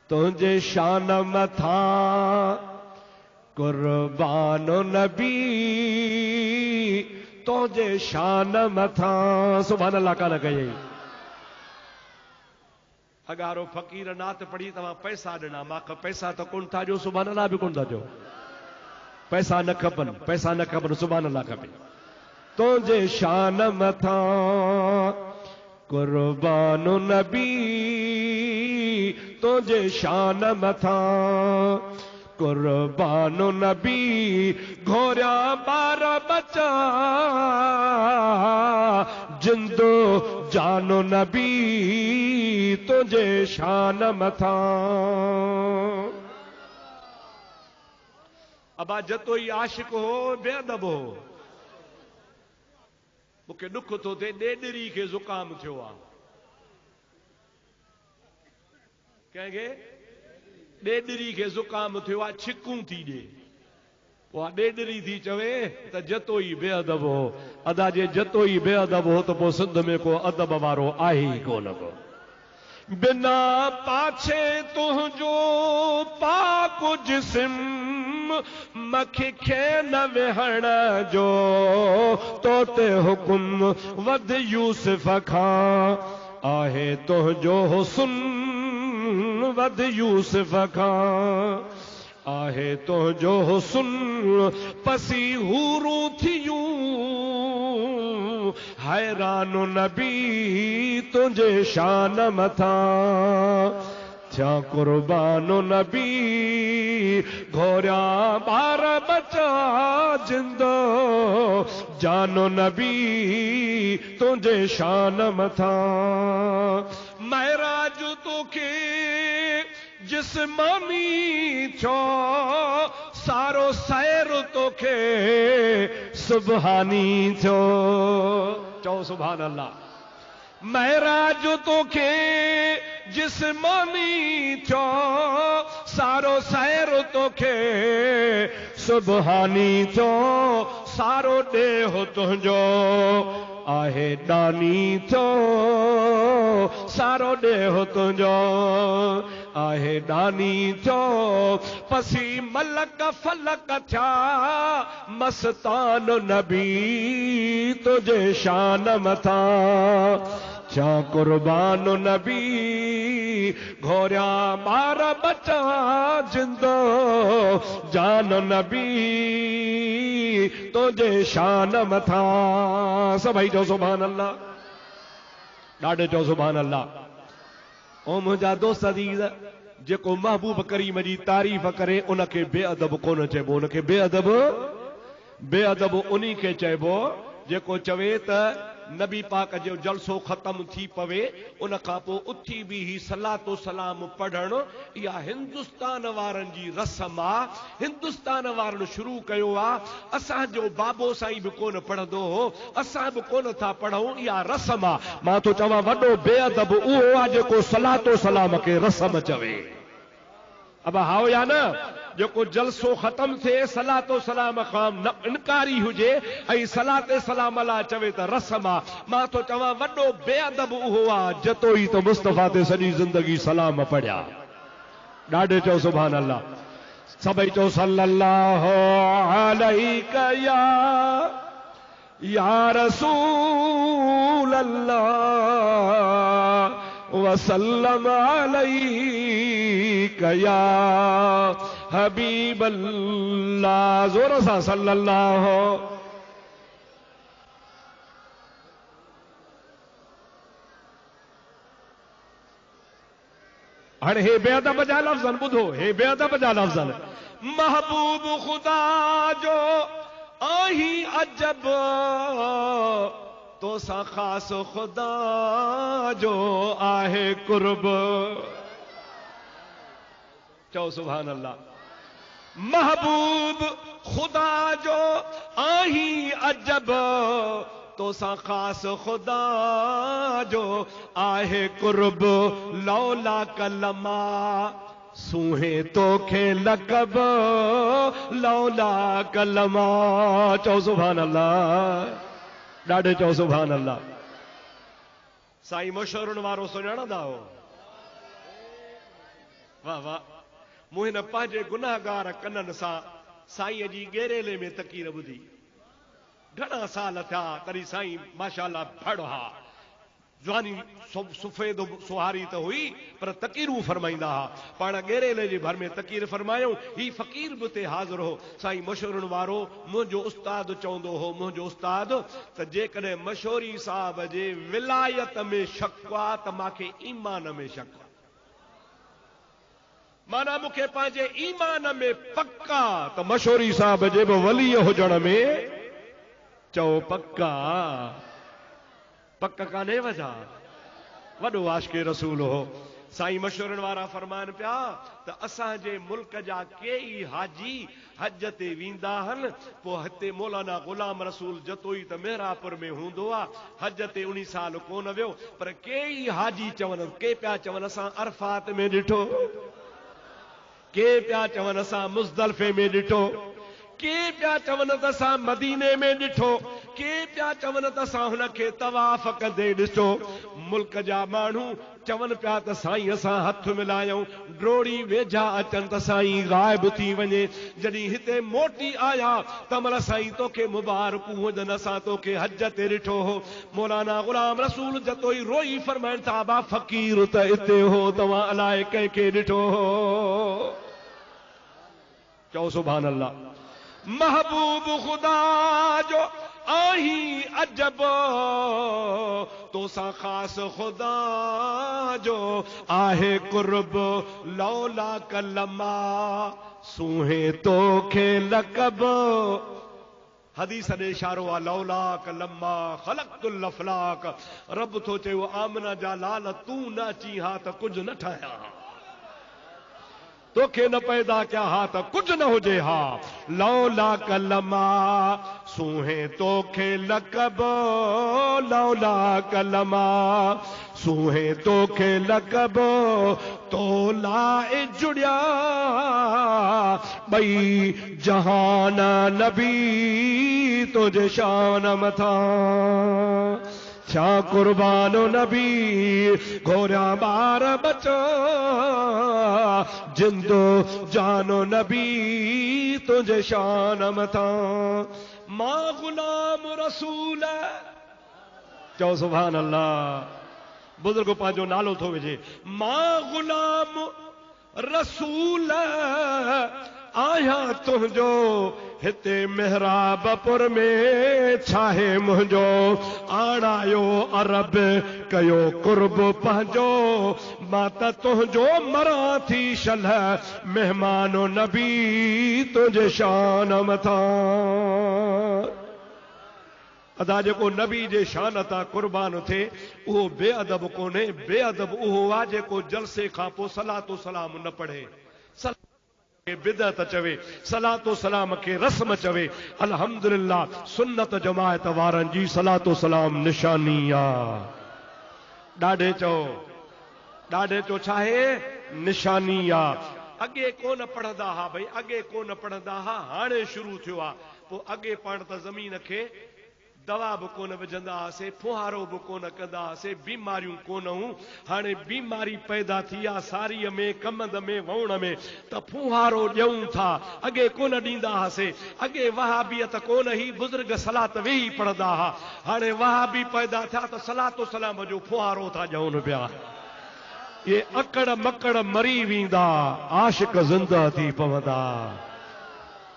तुंहिंजे शान मथां कुर्बानो नबी, तुंहिंजे शान मथां। सुभान अल्लाह कान कई। अगारो फ़कीर नात पढ़ी तव्हां पैसा ॾिना, मां पैसा त कोन था ॾियो, सुभान अल्लाह बि कोन था ॾियो। पैसा न खपनि, पैसा न खपनि, सुभान अल्लाह खपे। तुंहिंजे शान मथां कुर्बानो नबी, तुंहिंजे शान मथां कुर्बानो नबी, घोरिया ॿार बचा जिंदो जानो नबी, तुंहिंजे शान मथां। अबा जतोई आशिक हो, बेअदब हो। मूंखे ॾुख थो थिए, ॾेॾरी खे ज़ुकाम थियो आहे। कंहिंखे ॾेॾरी खे ज़ुकाम थियो आहे, छिकूं थी ॾे, पोइ ॾेॾरी थी चवे त जतोई बेअदब हो। अदा जे जतोई बेअदब हो त पोइ सिंध में को अदब वारो आहे ई कोन को। बिना पाछे तुंहिंजो पाक जिस्म मखे खे न वेहण जो, तो ते हुकुम वध यूसुफ खां आहे, तुंहिंजो हुस्न वध यूसुफ खां आहे, तुंहिंजो हुस्न पसी हूरूं थियूं हैरानो नबी, तुंहिंजे शान मथां थिया कुर्बानो नबी, घोरिया ॿार बचा जिंदो जानो नबी, तुंहिंजे शान मथां। महराज तोखे जिस्मानी थियो, सारो सैर तोखे सुबहानी थियो। चओ सुभान अल्लाह। महराज तोखे जिस्मानी थियो, सारो सैर तोखे सुबहानी थियो, सारो ॾेहो तुंहिंजो आहे दानी थियो, सारो ॾेहो तुंहिंजो आहे दानी थियो, पसी मलक फलक थिया मस्तान नबी, तुंहिंजे शान मथां थिया कुर्बानो नबी, घोरिया ॿार बचा जिंदो जान नबी, तुंहिंजे शान मथां। सभई चओ सुभान अल्लाह, ॾाढो चओ सुभान अल्लाह। ओ मुंहिंजा दोस्त अज़ीज़, जेको महबूब करीम जी तारीफ़ करे उनखे बेअदब कोन चइबो, उनखे बेअदब उन्ही खे चइबो जेको चवे त नबी पाक जो जलसो ख़त्म थी पवे उन खां पोइ उथी बि ही सलातो सलाम पढ़ण इहा हिंदुस्तान वारनि जी रस्म आहे। हिंदुस्तान वारनि शुरू कयो आहे। असांजो बाबो साईं बि कोन पढ़ंदो हो, असां बि कोन था पढ़ूं, इहा रस्म आहे। मां तो चवां वॾो बेअदब उहो आहे जेको सलातो सलाम खे रस्म चवे। अब हाओ या न जेको जलसो ख़त्म थिए सलातो सलाम खां न इनकारी हुजे ऐं सलाते सलाम अला चवे त रस्म आहे। मां तो चवां वॾो बेअदब उहो आहे जतो ई त मुस्तफ़ा ते सॼी ज़िंदगी सलाम पढ़िया। ॾाढे चओ सुभान अल्लाह। सभई चओ सल्लल्लाहु अलैका या रसूल अल्लाह वसल्लम अलैका या हबीब अल्लाह। जोर सां सल्लल्लाहु। हाणे हे बेअदब जा लफ़्ज़ ॿुधो, हे बेअदब जा लफ़्ज़। महबूब खुदा जो आही अजब तो सा खास खुदा जो आहे कुर्ब। चओ सुभान अल्लाह। महबूब खुदा जो आही अजब तो सा खास खुदा जो आहे कुर्ब। लौला कलमा सूहे तो खे लकब लौला कलमा। चओ सुभान अल्लाह। ॾाढे चओ सुभान अल्लाह। साईं मशहूरनि वारो सुञाणंदा हो। वाह वाह। मूं हिन पंहिंजे गुनाहगार कननि सां साईं जी गेरेले में तकीर ॿुधी। घणा साल थिया तॾहिं साईं माशाअल्लाह भड़ हा। जवानी सुफ़ेद सुहारी त हुई पर तकीरूं फरमाईंदा हा। पाण गेरेले जे भर में तकीर फरमायूं। ही फ़क़ीर बि उते हाज़िर हो। साईं मशहूरनि वारो मुंहिंजो उस्ताद चवंदो हो, मुंहिंजो उस्ताद त जेकॾहिं मशहूरी साहब जे विलायत में शक आहे त मूंखे ईमान में शक आहे। माना मूंखे पंहिंजे ईमान में पक्का त मशहूरी साहब जे बि वली हुजण में चओ पक्का। पक कान्हे वजह। वॾो आशिक़े रसूल हो। साईं मशहूरनि वारा फरमान पिया त असांजे मुल्क जा केई हाजी हज ते वेंदा आहिनि। पोइ हिते मौलाना गुलाम रसूल जतोई त मेहरापुर में हूंदो आहे, हज ते उन साल कोन वियो, पर केई हाजी चवनि, के पिया चवनि असां अरफात में ॾिठो, के पिया चवनि असां मुज़दलिफ़े में ॾिठो, के पिया चवनि त असां मदीने में ॾिठो, के पिया चवनि त असां हुनखे तवाफ़ कंदे ॾिठो। मुल्क जा माण्हू चवनि पिया त साईं असां हथ मिलायूं, ड्रोड़ी वेझा अचनि त साईं ग़ाइब थी वञे। जॾहिं हिते मोटी आया त महिल साईं तोखे मुबारकूं हुजनि, असां तोखे हज ते ॾिठो हो। मौलाना गुलाम रसूल जतोई रोई फरमाइनि था बा फ़क़ीर त हिते हो, तव्हां अलाए कंहिंखे ॾिठो हो। चओ सुभान अल्लाह। महबूब खुदा जो आही अजब तो सा खास खुदा जो आहे कुर्ब। लौला कलमा सूहे तो खे लकब। हदीस ॾे इशारो आहे। लौला कलमा ख़लक़तुल अफ़लाक। रब थो चयो आमना जा लाल तूं न अची हा त कुझु न ठाहिया, तोखे न पैदा कया हा त कुझु न हुजे हा। लौला कलमा सूहे तोखे लकब लौला कलमा सूहे तोखे लकब तोला जुड़िया ॿई जहान नबी तुझे शान मथा। छा कुर्बानो नबी घोरिया ॿार बचा, जिंदो जानो नबी तुझे शान मथा। मां गुलाम रसूल। चओ सुभान अल्लाह। बुजुर्ग पंहिंजो नालो थो विझे। मां गुलाम रसूल आया तुंहिंजो हिते मेहराबपुर में छाहे मुंहिंजो। आणायो अरब कयो कुर्ब पंहिंजो, मां त तुंहिंजो मरां थी शलह मेहमानो नबी तुंहिंजे शान मथां। अदा जेको नबी जे शान तां कुर्बान थे उहो बेअदब कोन्हे, बेअदब उहो आहे जेको जलसे खां पोइ सलातो सलाम न पढ़े, बिदअत चवे, सलातो सलाम खे रस्म चवे। अल्हम्दुलिल्लाह सुन्नत जमायत वारनि जी सलातो सलाम निशानी आहे। ॾाढे चो छा आहे, निशानी आहे। अॻे कोन पढ़ंदा हा भई, अॻे कोन पढ़ंदा हा, हाणे शुरू थियो आहे। पोइ अॻे पाण त ज़मीन खे दवा बि कोन विझंदा हुआसीं, फुहारो बि कोन कंदा हुआसीं, बीमारियूं कोन हुयूं। हाणे बीमारी पैदा थी आहे सारीअ में, कमंद में, वहुण में, त फुहारो ॾियूं था। अॻे कोन ॾींदा हुआसीं। अॻे वहाबियत कोन ही, बुज़ुर्ग सलात वेही पढ़ंदा हुआ। हाणे वहाबी पैदा थिया त सलातो सलाम जो फुहारो था ॾियनि पिया। ये अकड़ मकड़ मरी वेंदा, आशिक ज़िंदा थी पवंदा।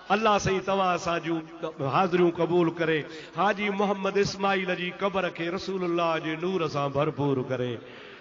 अल्लाह सही तव्हां असां जूं हाज़िरियूं क़बूल करे। हाजी मोहम्मद इस्माइल जी क़बर खे रसूलुल्लाह जे नूर सां भरपूर करे।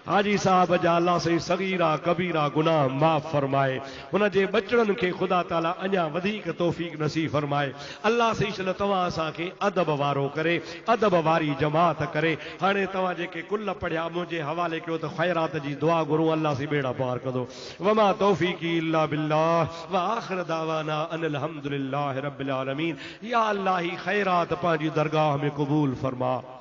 हाजी साहब जा अल्लाह सही सगीरा कबीरा गुनाह माफ़ फरमाए। हुन जे बचड़नि खे ख़ुदा ताला अञा वधीक तौफ़ीक नसीब फरमाए। अल्लाह सही चल तव्हां असांखे अदब वारो करे, अदब वारी जमात करे। हाणे तव्हां जेके कुल पढ़िया मुंहिंजे हवाले कयो त ख़ैरात जी दुआ घुरूं, अल्लाह से बेड़ा पार कंदो। वमा तौफ़ीक़ी इल्ला बिल्लाह व आख़िर दावाना अनिल हम्दुलिल्लाहि रब्बिल आलमीन। या अल्लाह ही ख़ैरात पंहिंजी दरगाह में क़बूल फरमा।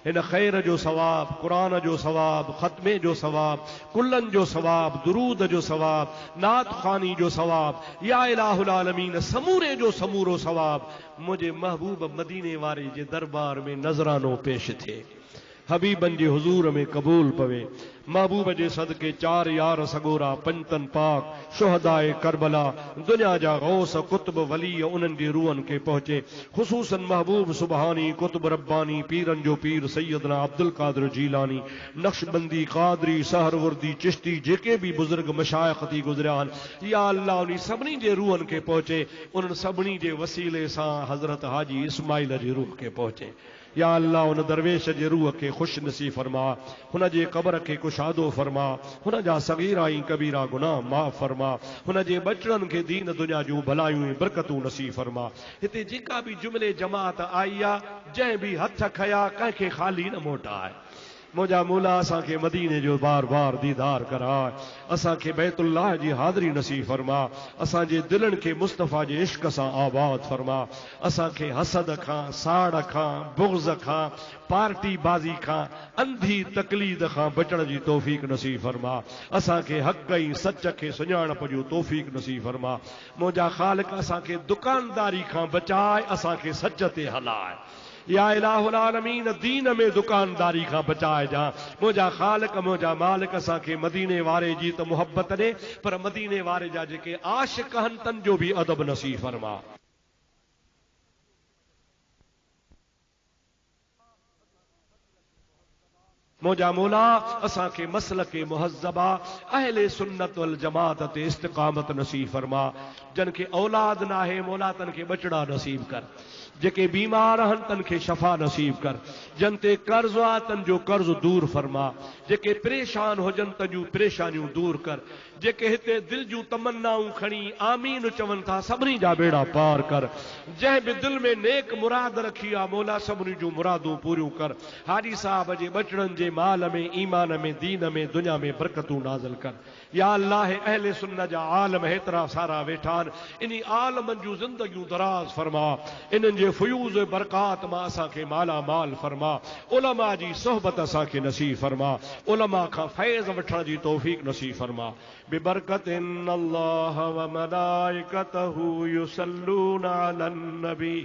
इन खैर जो सवाब, कुरान जो सवाब, ख़त्मे जो सवाब, कुल्लन जो सवाब, दुरूद जो सवाब, नात ख़ानी जो सवाब, या इलाहुल आलमीन समूरे जो समूरो सवाब मुझे महबूब मदीने वारे जे दरबार में नजरानो पेश थे। हबीबन जे हुजूर में कबूल पवे। महबूब जे सदके चार यार सगोरा, पंजतन पाक, शुहदाए करबला, दुनिया जा गौस कुतुब वली उन्हनि जी रूहनि खे पहुचे। ख़ुसूसन महबूब सुबहानी कुतुब रब्बानी पीरन जो पीर सैयदना अब्दुल कादिर जीलानी, नक्शबंदी, कादरी, सहरवर्दी, चिश्ती, जेके भी बुजुर्ग मशाइख थी गुज़रिया आहिनि, या अल्लाह उन सभिनी जे रूहनि खे पहुचे। उन्हनि सभिनी जे वसीले सां हज़रत हाजी इस्माइल जी रूह खे पहुचे। या अल्लाह उन दरवेश जे रूह खे ख़ुश नसीब फरमा, हुन जे क़ब्र खे कुशादो फरमा, हुन जा सगीरा ऐं कबीरा गुनाह माफ़ फरमा, हुन जे बचड़नि खे दीन दुनिया जूं भलायूं ऐं बरकतूं नसीब फरमा। हिते जेका भी जुमिले जमात आई आहे, जंहिं भी हथ खया कंहिंखे ख़ाली न मोटाए। मुंहिंजा मौला असांखे मदीने जो बार बार दीदार कराए, असांखे बैतुल्लाह जी हाज़िरी नसीब फरमा, असांजे दिलनि खे मुस्तफ़ा जे इश्क सां आबाद फरमा। असांखे हसद खां, साड़ खां, बुग़्ज़ खां, पार्टी बाज़ी खां, अंधी तकलीद खां बचण जी तौफ़ीक नसीब फरमा। असांखे हक़ ऐं सच खे सुञाणप जो तौफ़ीक नसीब फरमा। मुंहिंजा ख़ालिक असांखे दुकानदारी खां बचाए, असांखे सच ते हलाए। या इलाहुल आलमीन दीन में दुकानदारी खां बचाए जा। मुंहिंजा ख़ालिक, मुंहिंजा मालिक असांखे मदीने वारे जी त मुहब्बत ॾे, पर मदीने वारे जा जेके आशिक़ आहिनि तन जो भी अदब नसीब फरमा। मुंहिंजा मौला असांखे मसलके मुहज़्ज़बा अहले सुन्नत वल जमात ते इस्तिक़ामत नसीब फरमा। जन खे औलाद न आहे मौला तन खे बचड़ा नसीब कर। जेके बीमार आहिनि तन खे शफ़ा नसीब कर। जन ते कर्ज़ आहे तन जो कर्ज़ दूर फरमा। जेके परेशान हुजनि तन जूं परेशानियूं दूर कर। जेके हिते दिल जूं तमन्नाऊं खणी आमीन चवनि था सभिनी जा बेड़ा पार कर। जंहिं बि दिल में नेक मुराद रखी आहे मौला सभिनी जूं मुरादूं पूरियूं कर। हाजी साहब जे बचड़नि जे माल में, ईमान में, दीन में, दुनिया में बरकतूं नाज़िल कर। या अल्लाह अहले सुन्नत जा आलम हेतिरा सारा वेठा आहिनि, इन आलमनि जूं ज़िंदगियूं दराज़ फरमा। इन्हनि जे फयूज़ बरक़ात मां असांखे माला माल फरमा। उलमा जी सोहबत असांखे नसीब फरमा। उलमा खां फैज़ वठण जी तौफ़ीक नसीब फरमा। बिबरकतिन अल्लाह व मलाइकतहू युसल्लूना अलन नबी।